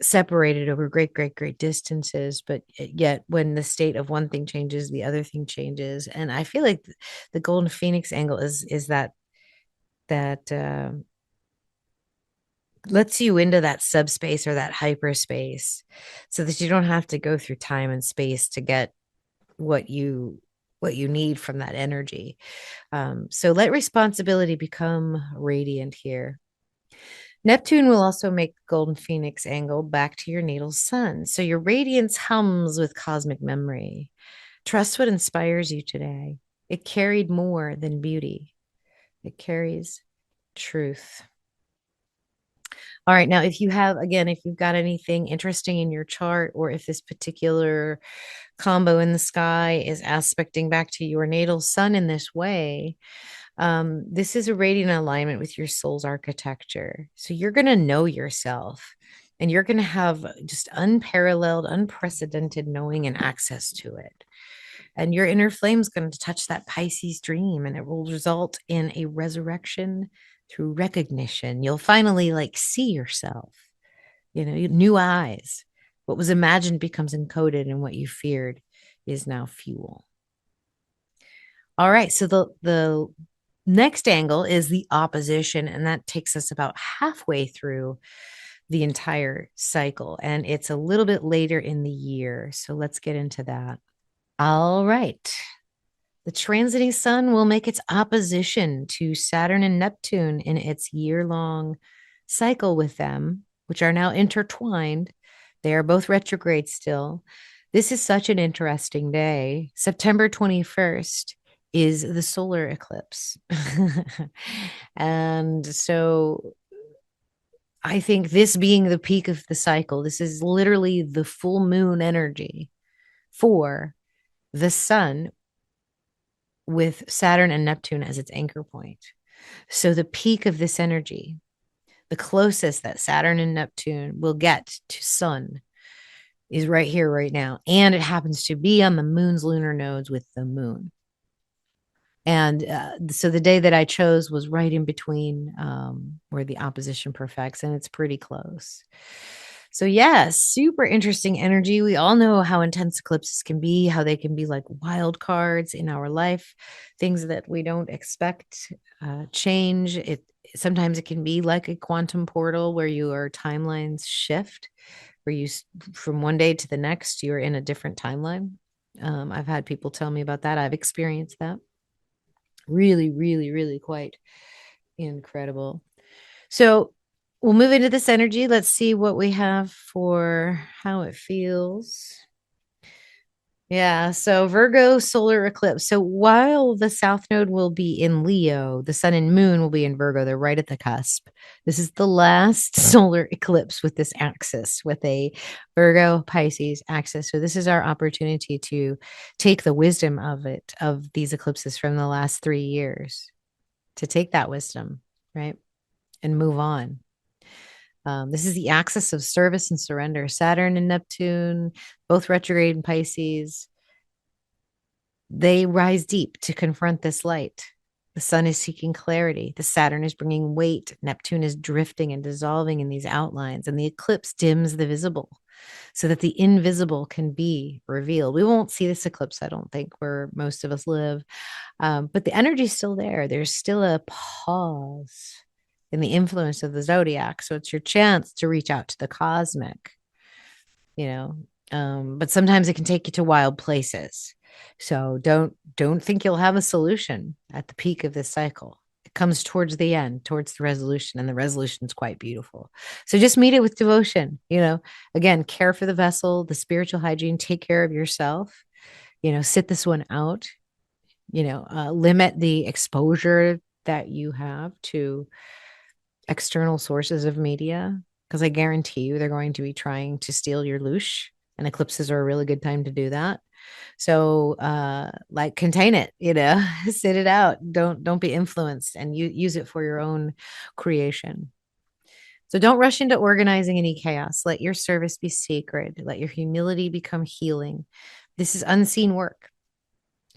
separated over great distances, but yet when the state of one thing changes, the other thing changes. And I feel like the golden phoenix angle is that lets you into that subspace or that hyperspace so that you don't have to go through time and space to get what you need from that energy. So let responsibility become radiant here. Neptune will also make golden phoenix angle back to your natal sun. So your radiance hums with cosmic memory. Trust what inspires you today. It carried more than beauty. It carries truth. All right. Now, if you have, again, if you've got anything interesting in your chart, or if this particular combo in the sky is aspecting back to your natal sun in this way, this is a radiant alignment with your soul's architecture. So you're going to know yourself, and you're going to have just unparalleled, unprecedented knowing and access to it. And your inner flame is going to touch that Pisces dream, and it will result in a resurrection through recognition. You'll finally like see yourself, new eyes. What was imagined becomes encoded, and what you feared is now fuel. All right. So the next angle is the opposition, and that takes us about halfway through the entire cycle, and it's a little bit later in the year. So let's get into that. All right. The transiting sun will make its opposition to Saturn and Neptune in its year-long cycle with them, which are now intertwined. They are both retrograde still. This is such an interesting day. September 21st is the solar eclipse. And so I think this being the peak of the cycle, this is literally the full moon energy for the sun, with Saturn and Neptune as its anchor point. So the peak of this energy, the closest that Saturn and Neptune will get to sun, is right here, right now. And it happens to be on the moon's lunar nodes with the moon. And so the day that I chose was right in between where the opposition perfects, and it's pretty close. So, yes, super interesting energy. We all know how intense eclipses can be, how they can be like wild cards in our life, things that we don't expect change. Sometimes it can be like a quantum portal where your timelines shift, where you from one day to the next, you're in a different timeline. I've had people tell me about that. I've experienced that. Really, really, really quite incredible. So we'll move into this energy. Let's see what we have for how it feels. Yeah, so Virgo solar eclipse. So while the south node will be in Leo, the sun and moon will be in Virgo. They're right at the cusp. This is the last solar eclipse with this axis, with a Virgo Pisces axis. So this is our opportunity to take the wisdom of these eclipses from the last 3 years, to take that wisdom, right, and move on. This is the axis of service and surrender. Saturn and Neptune, both retrograde in Pisces, they rise deep to confront this light. The sun is seeking clarity. The Saturn is bringing weight. Neptune is drifting and dissolving in these outlines, and the eclipse dims the visible so that the invisible can be revealed. We won't see this eclipse, I don't think, where most of us live, but the energy is still there. There's still a pause in the influence of the zodiac. So it's your chance to reach out to the cosmic, but sometimes it can take you to wild places. So don't think you'll have a solution at the peak of this cycle. It comes towards the end, towards the resolution, and the resolution is quite beautiful. So just meet it with devotion. Again, care for the vessel, the spiritual hygiene, take care of yourself. Sit this one out. Limit the exposure that you have to external sources of media, because I guarantee you they're going to be trying to steal your loosh, and eclipses are a really good time to do that. So contain it, sit it out. Don't be influenced, and you use it for your own creation. So don't rush into organizing any chaos. Let your service be sacred. Let your humility become healing. This is unseen work.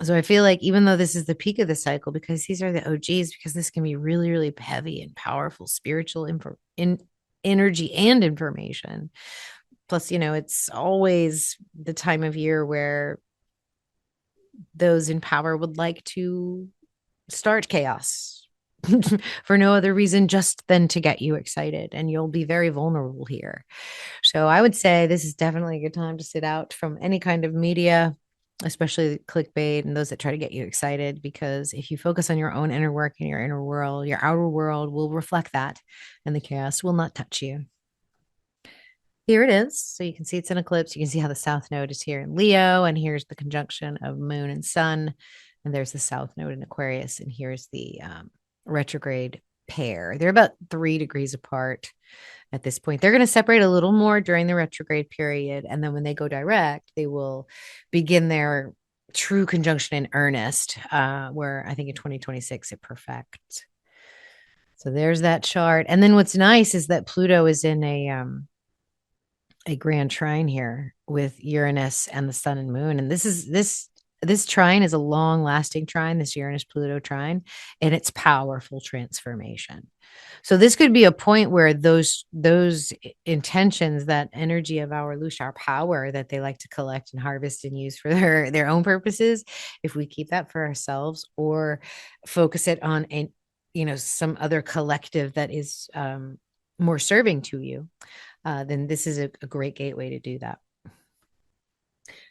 So I feel like even though this is the peak of the cycle, because these are the OGs, because this can be really, really heavy and powerful spiritual energy and information. Plus, it's always the time of year where those in power would like to start chaos for no other reason just than to get you excited, and you'll be very vulnerable here. So I would say this is definitely a good time to sit out from any kind of media, especially clickbait and those that try to get you excited, because if you focus on your own inner work and your inner world, your outer world will reflect that, and the chaos will not touch you. Here it is. So you can see it's an eclipse. You can see how the south node is here in Leo, and here's the conjunction of moon and sun, and there's the south node in Aquarius, and here's the retrograde pair. They're about 3 degrees apart. at this point. They're going to separate a little more during the retrograde period. And then when they go direct, they will begin their true conjunction in earnest, where I think in 2026 it perfects. So there's that chart. And then what's nice is that Pluto is in a grand trine here with Uranus and the sun and moon. And this trine is a long lasting trine, this Uranus Pluto trine, and it's powerful transformation. So this could be a point where those intentions, that energy of our Lush, our power that they like to collect and harvest and use for their own purposes, if we keep that for ourselves or focus it on some other collective that is more serving to you, then this is a great gateway to do that.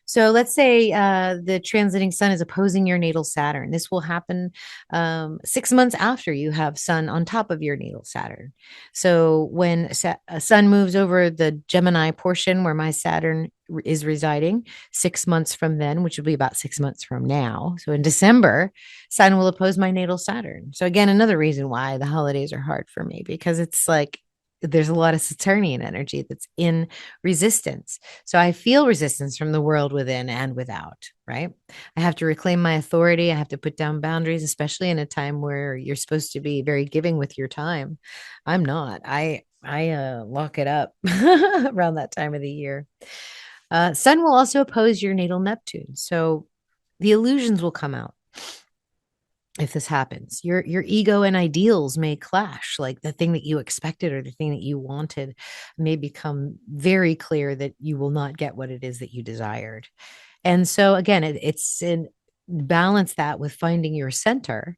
So let's say the transiting sun is opposing your natal Saturn. This will happen 6 months after you have sun on top of your natal Saturn. So when sun moves over the Gemini portion where my Saturn is residing 6 months from then, which will be about 6 months from now. So in December, sun will oppose my natal Saturn. So again, another reason why the holidays are hard for me, because it's like there's a lot of Saturnian energy that's in resistance. So I feel resistance from the world within and without, right? I have to reclaim my authority. I have to put down boundaries, especially in a time where you're supposed to be very giving with your time. I'm not. I lock it up around that time of the year. Sun will also oppose your natal Neptune. So the illusions will come out if this happens. Your ego and ideals may clash, like the thing that you expected or the thing that you wanted may become very clear that you will not get what it is that you desired. And so again, it's in balance that with finding your center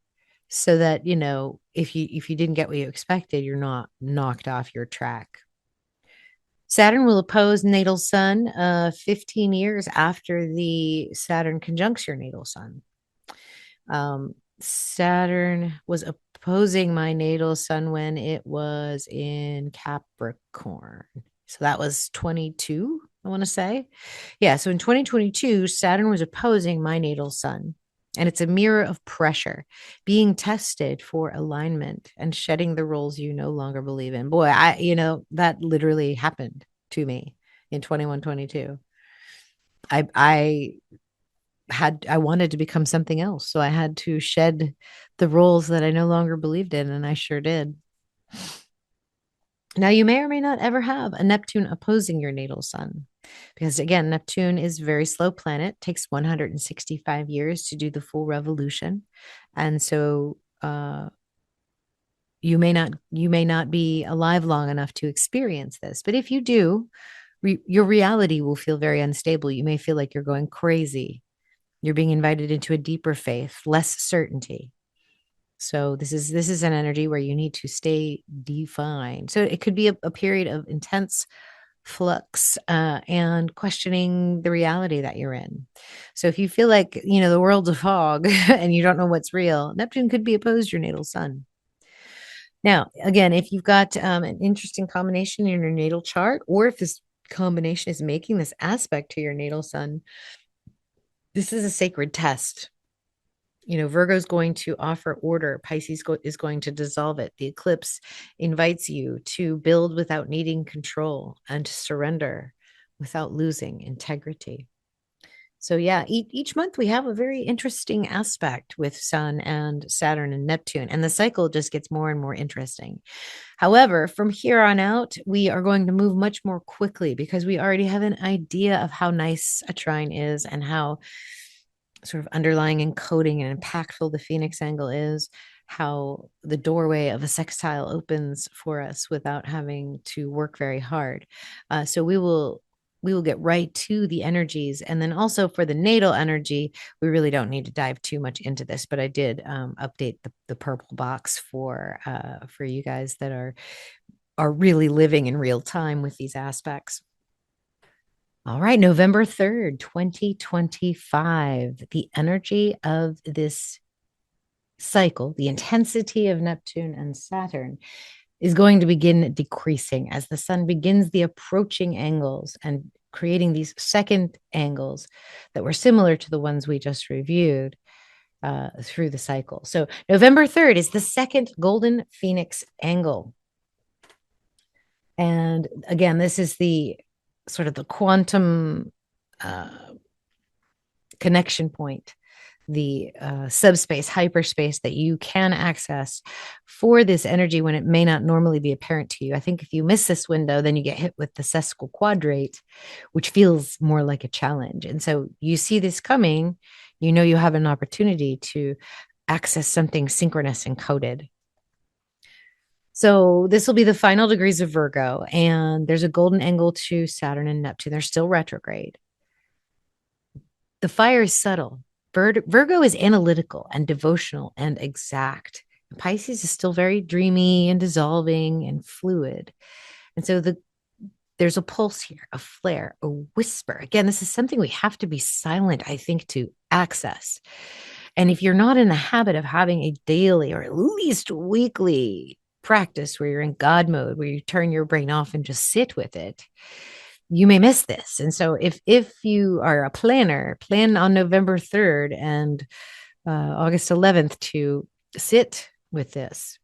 so that, if you didn't get what you expected, you're not knocked off your track. Saturn will oppose natal sun 15 years after the Saturn conjuncts your natal sun. Saturn was opposing my natal sun when it was in Capricorn. So that was 22, I want to say. Yeah. So in 2022, Saturn was opposing my natal sun. And it's a mirror of pressure, being tested for alignment and shedding the roles you no longer believe in. Boy, that literally happened to me in 21-22. I wanted to become something else. So I had to shed the roles that I no longer believed in, and I sure did. Now, you may or may not ever have a Neptune opposing your natal sun, because again, Neptune is a very slow planet, takes 165 years to do the full revolution. And so you may not be alive long enough to experience this. But if you do, your reality will feel very unstable. You may feel like you're going crazy. You're being invited into a deeper faith, less certainty. So this is an energy where you need to stay defined. So it could be a period of intense flux and questioning the reality that you're in. So if you feel like, the world's a fog and you don't know what's real, Neptune could be opposed your natal sun. Now, again, if you've got an interesting combination in your natal chart, or if this combination is making this aspect to your natal sun, this is a sacred test. Virgo is going to offer order. Pisces is going to dissolve it. The eclipse invites you to build without needing control and to surrender without losing integrity. So yeah, each month we have a very interesting aspect with Sun and Saturn and Neptune, and the cycle just gets more and more interesting. However, from here on out, we are going to move much more quickly because we already have an idea of how nice a trine is and how sort of underlying encoding and impactful the Phoenix angle is, how the doorway of a sextile opens for us without having to work very hard. So we will get right to the energies. And then also for the natal energy, we really don't need to dive too much into this, but I did update the purple box for you guys that are really living in real time with these aspects. All right, November 3rd, 2025, the energy of this cycle, the intensity of Neptune and Saturn is going to begin decreasing as the sun begins the approaching angles and creating these second angles that were similar to the ones we just reviewed through the cycle. So November 3rd is the second golden Phoenix angle. And again, this is the sort of the quantum connection point, the subspace, hyperspace that you can access for this energy when it may not normally be apparent to you. I think if you miss this window, then you get hit with the sesquiquadrate, which feels more like a challenge. And so you see this coming, you know you have an opportunity to access something synchronous and coded. So this will be the final degrees of Virgo, and there's a golden angle to Saturn and Neptune. They're still retrograde. The fire is subtle. Virgo is analytical and devotional and exact. Pisces is still very dreamy and dissolving and fluid. And so there's a pulse here, a flare, a whisper. Again, this is something we have to be silent, I think, to access. And if you're not in the habit of having a daily or at least weekly practice where you're in God mode, where you turn your brain off and just sit with it, you may miss this. And so if you are a planner, plan on November 3rd and August 11th to sit with this.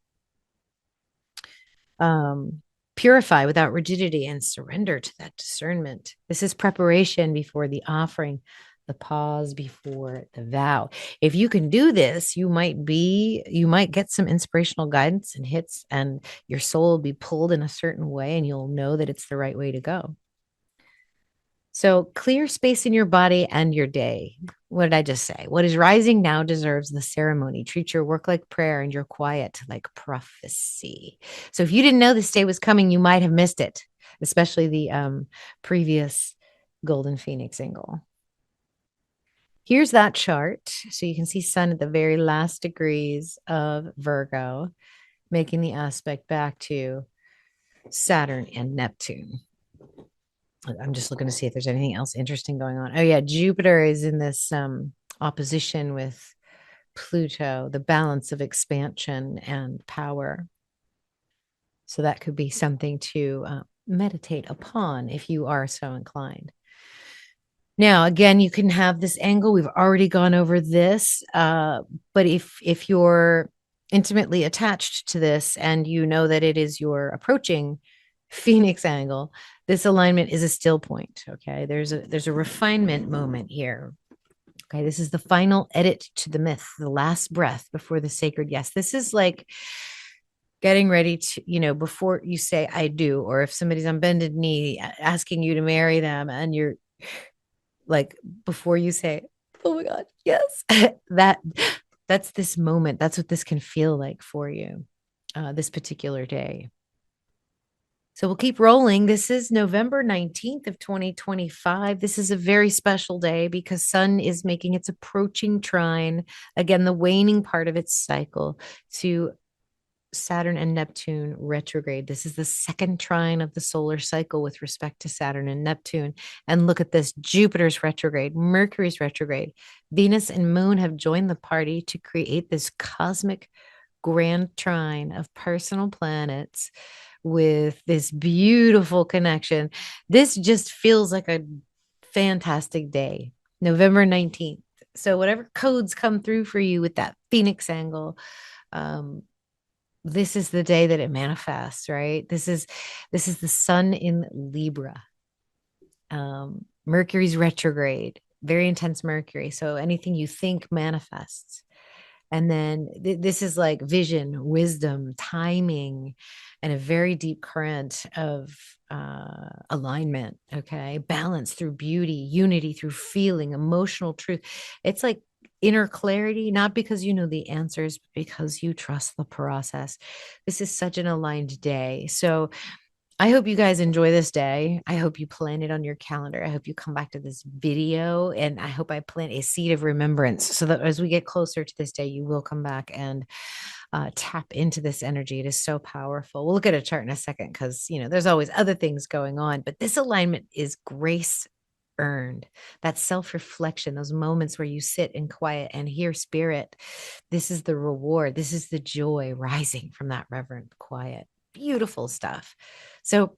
Purify without rigidity and surrender to that discernment. This is preparation before the offering, the pause before the vow. If you can do this, you might get some inspirational guidance and hits, and your soul will be pulled in a certain way, and you'll know that it's the right way to go. So clear space in your body and your day. What did I just say? What is rising now deserves the ceremony. Treat your work like prayer and your quiet like prophecy. So if you didn't know this day was coming, you might have missed it, especially the previous Golden Phoenix angle. Here's that chart. So you can see Sun at the very last degrees of Virgo, making the aspect back to Saturn and Neptune. I'm just looking to see if there's anything else interesting going on. Oh yeah, Jupiter is in this opposition with Pluto, the balance of expansion and power. So that could be something to meditate upon if you are so inclined. Now, again, you can have this angle. We've already gone over this, but if you're intimately attached to this and you know that it is your approaching Phoenix angle, this alignment is a still point. Okay, there's a refinement moment here. Okay, this is the final edit to the myth, the last breath before the sacred yes. This is like getting ready to, before you say I do, or if somebody's on bended knee asking you to marry them, and you're like, before you say, oh my God, yes, that's this moment. That's what this can feel like for you, this particular day. So we'll keep rolling. This is November 19th of 2025. This is a very special day because Sun is making its approaching trine, again, the waning part of its cycle, to Saturn and Neptune retrograde. This is the second trine of the solar cycle with respect to Saturn and Neptune. And look at this, Jupiter's retrograde, Mercury's retrograde. Venus and Moon have joined the party to create this cosmic grand trine of personal planets with this beautiful connection. This just feels like a fantastic day, November 19th. So whatever codes come through for you with that Phoenix angle, this is the day that it manifests, right? This is the Sun in Libra. Mercury's retrograde, very intense Mercury. So anything you think manifests. And then this is like vision, wisdom, timing, and a very deep current of alignment. Okay. Balance through beauty, unity through feeling, emotional truth. It's like inner clarity, not because you know the answers, but because you trust the process. This is such an aligned day. So I hope you guys enjoy this day. I hope you plan it on your calendar. I hope you come back to this video, and I hope I plant a seed of remembrance so that as we get closer to this day, you will come back and tap into this energy. It is so powerful. We'll look at a chart in a second because, there's always other things going on, but this alignment is grace earned. That self-reflection, those moments where you sit in quiet and hear spirit. This is the reward. This is the joy rising from that reverent quiet. Beautiful stuff. So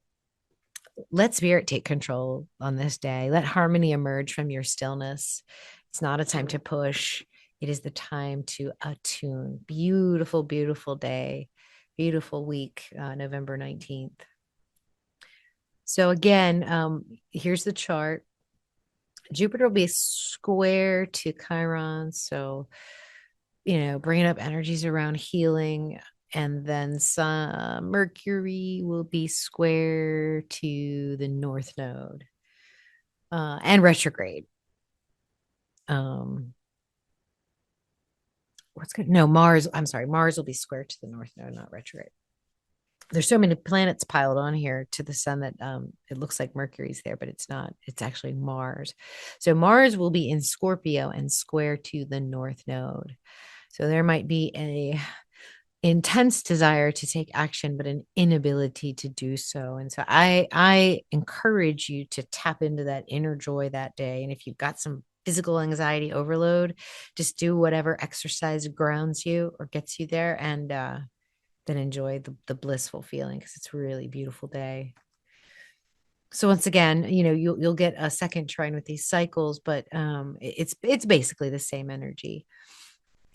let spirit take control on this day. Let harmony emerge from your stillness. It's not a time to push. It is the time to attune. Beautiful, beautiful day. Beautiful week, November 19th. So again, here's the chart. Jupiter will be square to Chiron. So, bringing up energies around healing. And then Mercury will be square to the North Node and retrograde. What's good? No, Mars. I'm sorry. Mars will be square to the North Node, not retrograde. There's so many planets piled on here to the sun that it looks like Mercury's there, but it's not. It's actually Mars. So Mars will be in Scorpio and square to the North Node. So there might be a intense desire to take action, but an inability to do so. And so I encourage you to tap into that inner joy that day. And if you've got some physical anxiety overload, just do whatever exercise grounds you or gets you there, and then enjoy the blissful feeling, because it's a really beautiful day. So once again, you'll get a second trine with these cycles, but it's basically the same energy.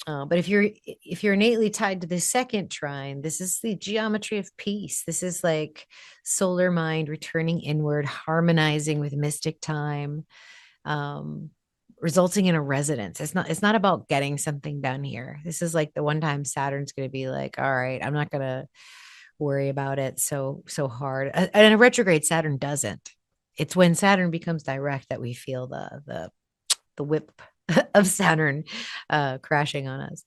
But if you're innately tied to the second trine, this is the geometry of peace. This is like solar mind returning inward, harmonizing with mystic time, resulting in a resonance. It's not about getting something done here. This is like the one time Saturn's going to be like, all right, I'm not going to worry about it so hard. And a retrograde Saturn doesn't. It's when Saturn becomes direct that we feel the whip of Saturn crashing on us.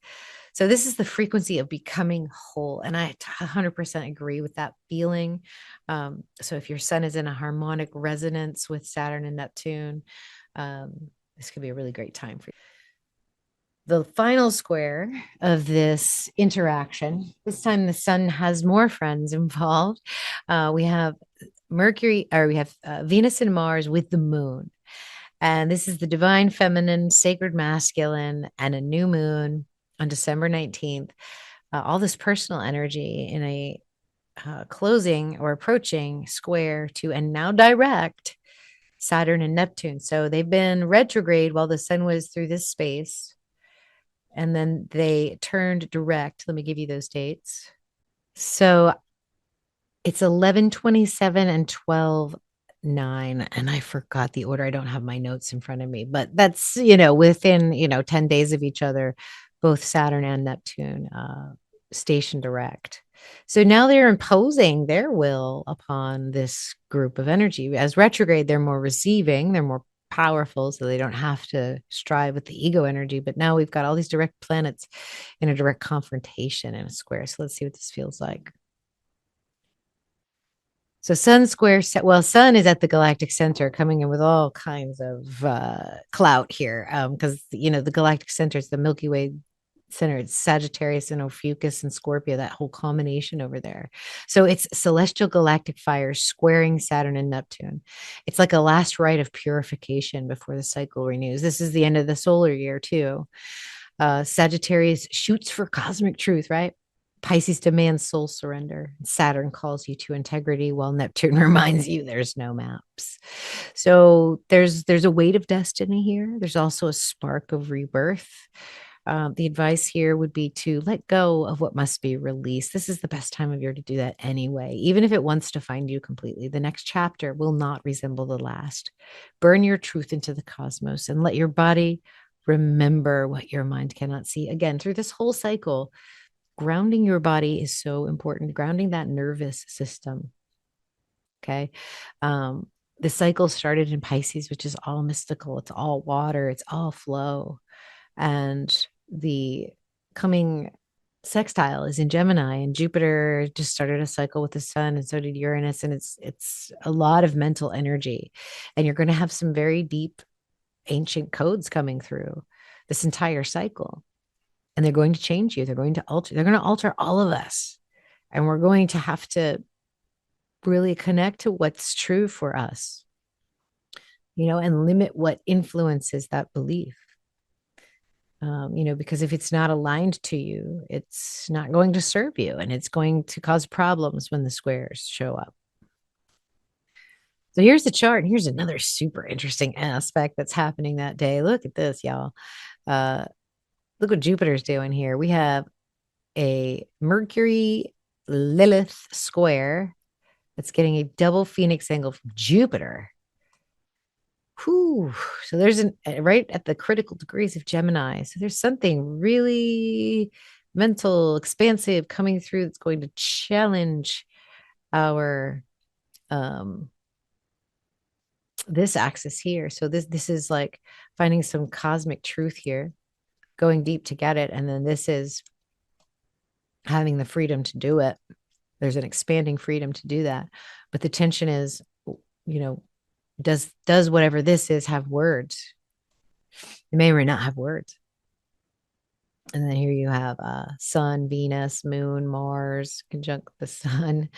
So this is the frequency of becoming whole. And I 100% agree with that feeling. So if your sun is in a harmonic resonance with Saturn and Neptune, this could be a really great time for you. The final square of this interaction, this time the sun has more friends involved. We have Venus and Mars with the moon. And this is the divine feminine, sacred masculine, and a new moon on December 19th. All this personal energy in a closing or approaching square to, and now direct, Saturn and Neptune. So they've been retrograde while the sun was through this space. And then they turned direct. Let me give you those dates. So it's 11/27 and 12/9, and I forgot the order. I don't have my notes in front of me, but that's, within, 10 days of each other, both Saturn and Neptune station direct. So now they're imposing their will upon this group of energy. As retrograde, they're more receiving, they're more powerful, so they don't have to strive with the ego energy. But now we've got all these direct planets in a direct confrontation in a square. So let's see what this feels like. So Sun square, Sun is at the galactic center, coming in with all kinds of clout here, because the galactic center is the Milky Way center. It's Sagittarius and Ophiuchus and Scorpio, that whole combination over there. So it's celestial galactic fire squaring Saturn and Neptune. It's like a last rite of purification before the cycle renews. This is the end of the solar year too. Sagittarius shoots for cosmic truth, right? Pisces demands soul surrender. Saturn calls you to integrity, while Neptune reminds you there's no maps. So there's a weight of destiny here. There's also a spark of rebirth. The advice here would be to let go of what must be released. This is the best time of year to do that anyway, even if it wants to find you completely. The next chapter will not resemble the last. Burn your truth into the cosmos and let your body remember what your mind cannot see. Again, through this whole cycle, grounding your body is so important, grounding that nervous system. Okay. The cycle started in Pisces, which is all mystical. It's all water. It's all flow. And the coming sextile is in Gemini, and Jupiter just started a cycle with the sun, and so did Uranus. And it's a lot of mental energy, and you're going to have some very deep ancient codes coming through this entire cycle. And they're going to change you. They're going to alter all of us. And we're going to have to really connect to what's true for us, and limit what influences that belief. Because if it's not aligned to you, it's not going to serve you, and it's going to cause problems when the squares show up. So here's the chart, and here's another super interesting aspect that's happening that day. Look at this, y'all. Look what Jupiter's doing here. We have a Mercury Lilith square It's getting a double Phoenix angle from Jupiter. Whew. So there's right at the critical degrees of Gemini. So there's something really mental, expansive coming through that's going to challenge our this axis here. So this is like finding some cosmic truth here, going deep to get it, and then this is having the freedom to do it. There's an expanding freedom to do that, but the tension is, does whatever this is have words? It may or may not have words. And then here you have Sun, Venus, Moon, Mars, conjunct the Sun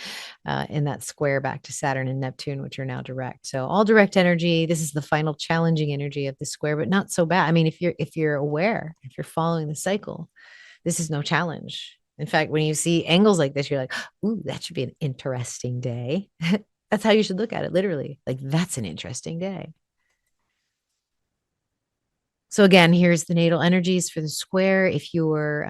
in that square back to Saturn and Neptune, which are now direct. So all direct energy. This is the final challenging energy of the square, but not so bad. I mean, if you're aware, if you're following the cycle, this is no challenge. In fact, when you see angles like this, you're like, ooh, that should be an interesting day. That's how you should look at it, literally. Like, that's an interesting day. So again, here's the natal energies for the square. If your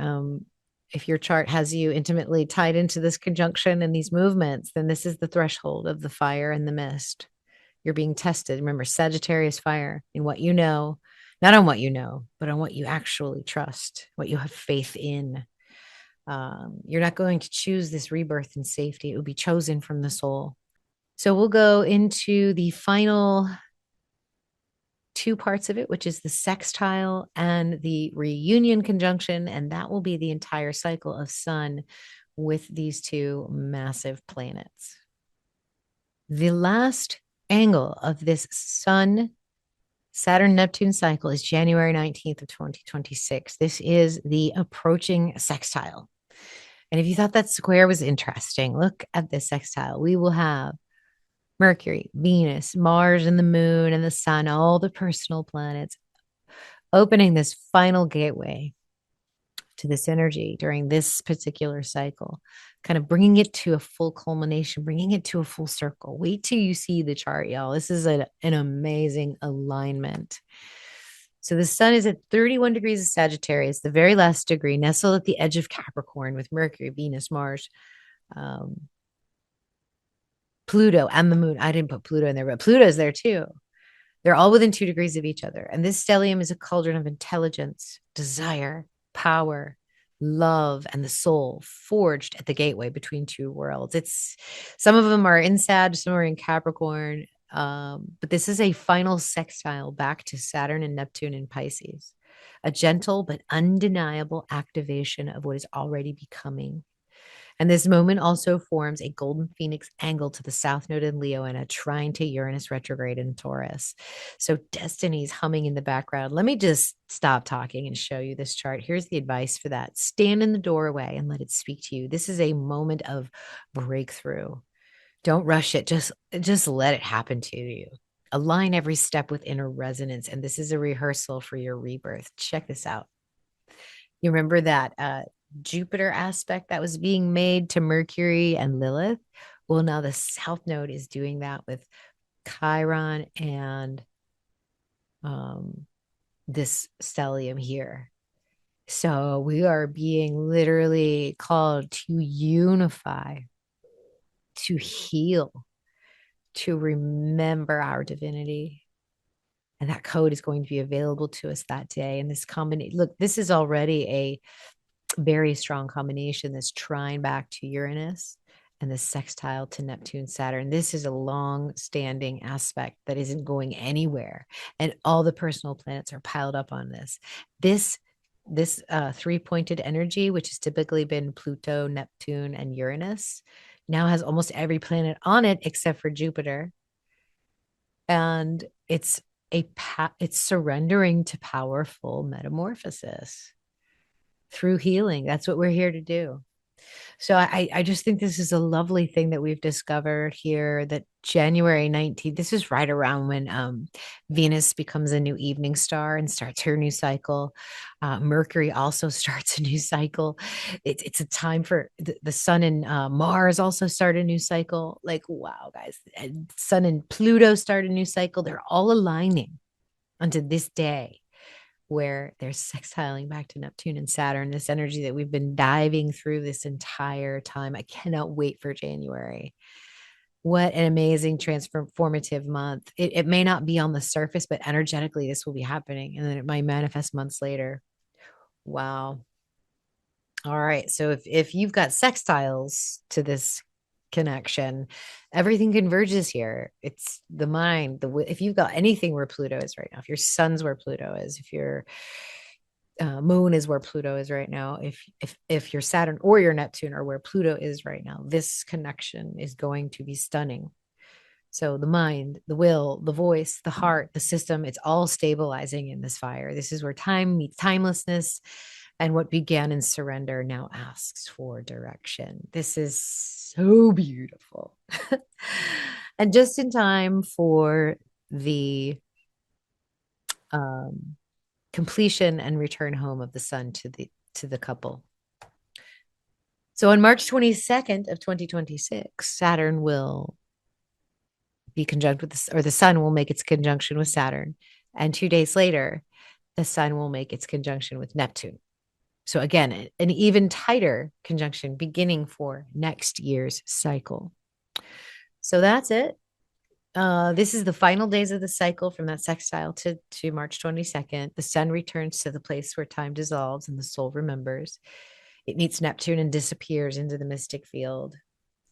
chart has you intimately tied into this conjunction and these movements, then this is the threshold of the fire and the mist. You're being tested. Remember, Sagittarius fire in what you know, not on what you know, but on what you actually trust, what you have faith in. You're not going to choose this rebirth in safety. It will be chosen from the soul. So we'll go into the final two parts of it, which is the sextile and the reunion conjunction. And that will be the entire cycle of Sun with these two massive planets. The last angle of this Sun Saturn Neptune cycle is January 19th of 2026. This is the approaching sextile. And if you thought that square was interesting, look at this sextile. We will have Mercury, Venus, Mars, and the moon and the sun, all the personal planets, opening this final gateway to this energy during this particular cycle, kind of bringing it to a full culmination, bringing it to a full circle. Wait till you see the chart, y'all. This is an amazing alignment. So the sun is at 31 degrees of Sagittarius, the very last degree, nestled at the edge of Capricorn with Mercury, Venus, Mars, Pluto, and the moon. I didn't put Pluto in there, but Pluto's there too. They're all within 2 degrees of each other. And this stellium is a cauldron of intelligence, desire, power, love, and the soul forged at the gateway between two worlds. It's some of them are in Sag, some are in Capricorn. But this is a final sextile back to Saturn and Neptune in Pisces, a gentle but undeniable activation of what is already becoming. And this moment also forms a golden phoenix angle to the south node in Leo and a trine to Uranus retrograde in Taurus. So destiny's humming in the background. Let me just stop talking and show you this chart. Here's the advice for that. Stand in the doorway and let it speak to you. This is a moment of breakthrough. Don't rush it. Just let it happen to you. Align every step with inner resonance. And this is a rehearsal for your rebirth. Check this out. You remember that Jupiter aspect that was being made to Mercury and Lilith? Well, now the South Node is doing that with Chiron and this stellium here. So we are being literally called to unify, to heal, to remember our divinity. And that code is going to be available to us that day. And this combination, look, this is already a very strong combination, this trine back to Uranus and the sextile to Neptune Saturn. This is a long-standing aspect that isn't going anywhere, and all the personal planets are piled up on this. This three-pointed energy, which has typically been Pluto, Neptune, and Uranus, now has almost every planet on it except for Jupiter, and it's surrendering to powerful metamorphosis through healing. That's what we're here to do. So I just think this is a lovely thing that we've discovered here, that January 19th, this is right around when Venus becomes a new evening star and starts her new cycle. Mercury also starts a new cycle. It's a time for the sun and Mars also start a new cycle. Like, wow, guys, and sun and Pluto start a new cycle. They're all aligning onto this day where they're sextiling back to Neptune and Saturn, this energy that we've been diving through this entire time. I cannot wait for January. What an amazing transformative month. It may not be on the surface, but energetically, this will be happening. And then it might manifest months later. Wow. All right. So if you've got sextiles to this connection, everything converges here. It's the mind. If you've got anything where Pluto is right now, if your sun's where Pluto is, if your moon is where Pluto is right now, if your Saturn or your Neptune are where Pluto is right now, this connection is going to be stunning. So the mind, the will, the voice, the heart, the system, it's all stabilizing in this fire. This is where time meets timelessness, and what began in surrender now asks for direction. This is so beautiful. And just in time for the completion and return home of the sun to the couple. So on March 22nd of 2026, Saturn will be conjunct with this, or the sun will make its conjunction with Saturn. And 2 days later, the sun will make its conjunction with Neptune. So again, an even tighter conjunction beginning for next year's cycle. So that's it. This is the final days of the cycle from that sextile to March 22nd. The sun returns to the place where time dissolves and the soul remembers. It meets Neptune and disappears into the mystic field.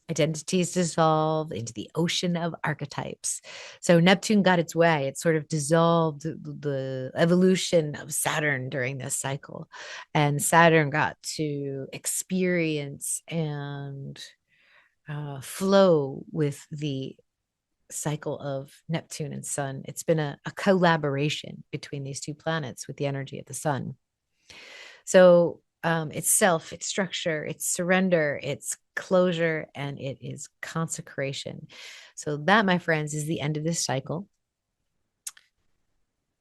Identities dissolve into the ocean of archetypes. So Neptune got its way. It sort of dissolved the evolution of Saturn during this cycle. And Saturn got to experience and flow with the cycle of Neptune and Sun. It's been a collaboration between these two planets with the energy of the Sun. So it's self, it's structure, it's surrender, it's closure, and it is consecration. So that, my friends, is the end of this cycle.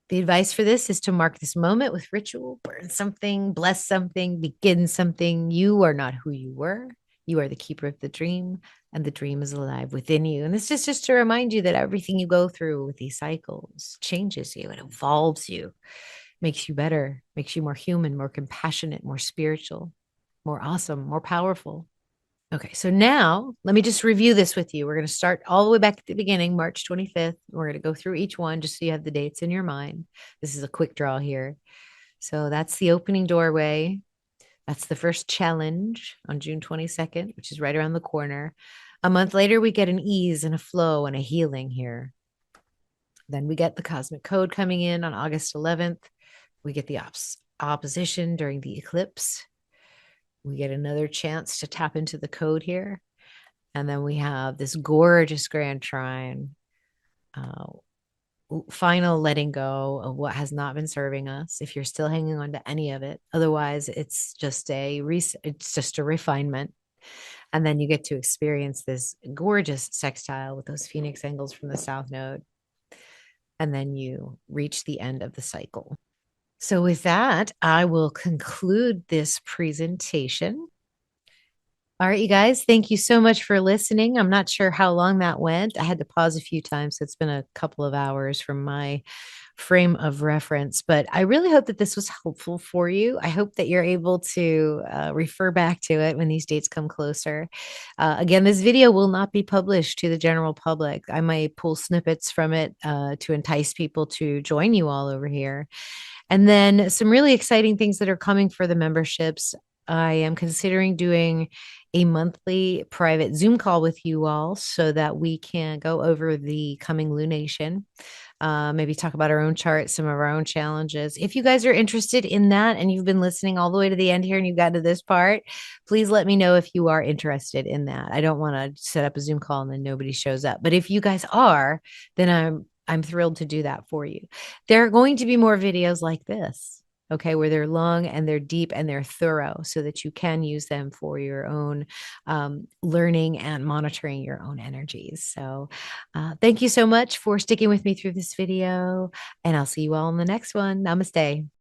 The advice for this is to mark this moment with ritual, burn something, bless something, begin something. You are not who you were. You are the keeper of the dream, and the dream is alive within you. And this is just to remind you that everything you go through with these cycles changes you, it evolves you, makes you better, makes you more human, more compassionate, more spiritual, more awesome, more powerful. Okay, so now let me just review this with you. We're going to start all the way back at the beginning, March 25th. We're going to go through each one just so you have the dates in your mind. This is a quick draw here. So that's the opening doorway. That's the first challenge on June 22nd, which is right around the corner. A month later, we get an ease and a flow and a healing here. Then we get the cosmic code coming in on August 11th. We get the opposition during the eclipse. We get another chance to tap into the code here. And then we have this gorgeous grand trine, final letting go of what has not been serving us, if you're still hanging on to any of it. Otherwise, it's just a refinement. And then you get to experience this gorgeous sextile with those phoenix angles from the south node. And then you reach the end of the cycle. So with that, I will conclude this presentation. All right, you guys, thank you so much for listening. I'm not sure how long that went. I had to pause a few times, so it's been a couple of hours from my frame of reference, but I really hope that this was helpful for you. I hope that you're able to refer back to it when these dates come closer. Again, this video will not be published to the general public. I might pull snippets from it to entice people to join you all over here. And then some really exciting things that are coming for the memberships. I am considering doing a monthly private Zoom call with you all so that we can go over the coming lunation, maybe talk about our own chart, some of our own challenges. If you guys are interested in that and you've been listening all the way to the end here and you've gotten to this part, please let me know if you are interested in that. I don't want to set up a Zoom call and then nobody shows up. But if you guys are, then I'm thrilled to do that for you. There are going to be more videos like this, okay, where they're long and they're deep and they're thorough so that you can use them for your own learning and monitoring your own energies. So thank you so much for sticking with me through this video, and I'll see you all in the next one. Namaste.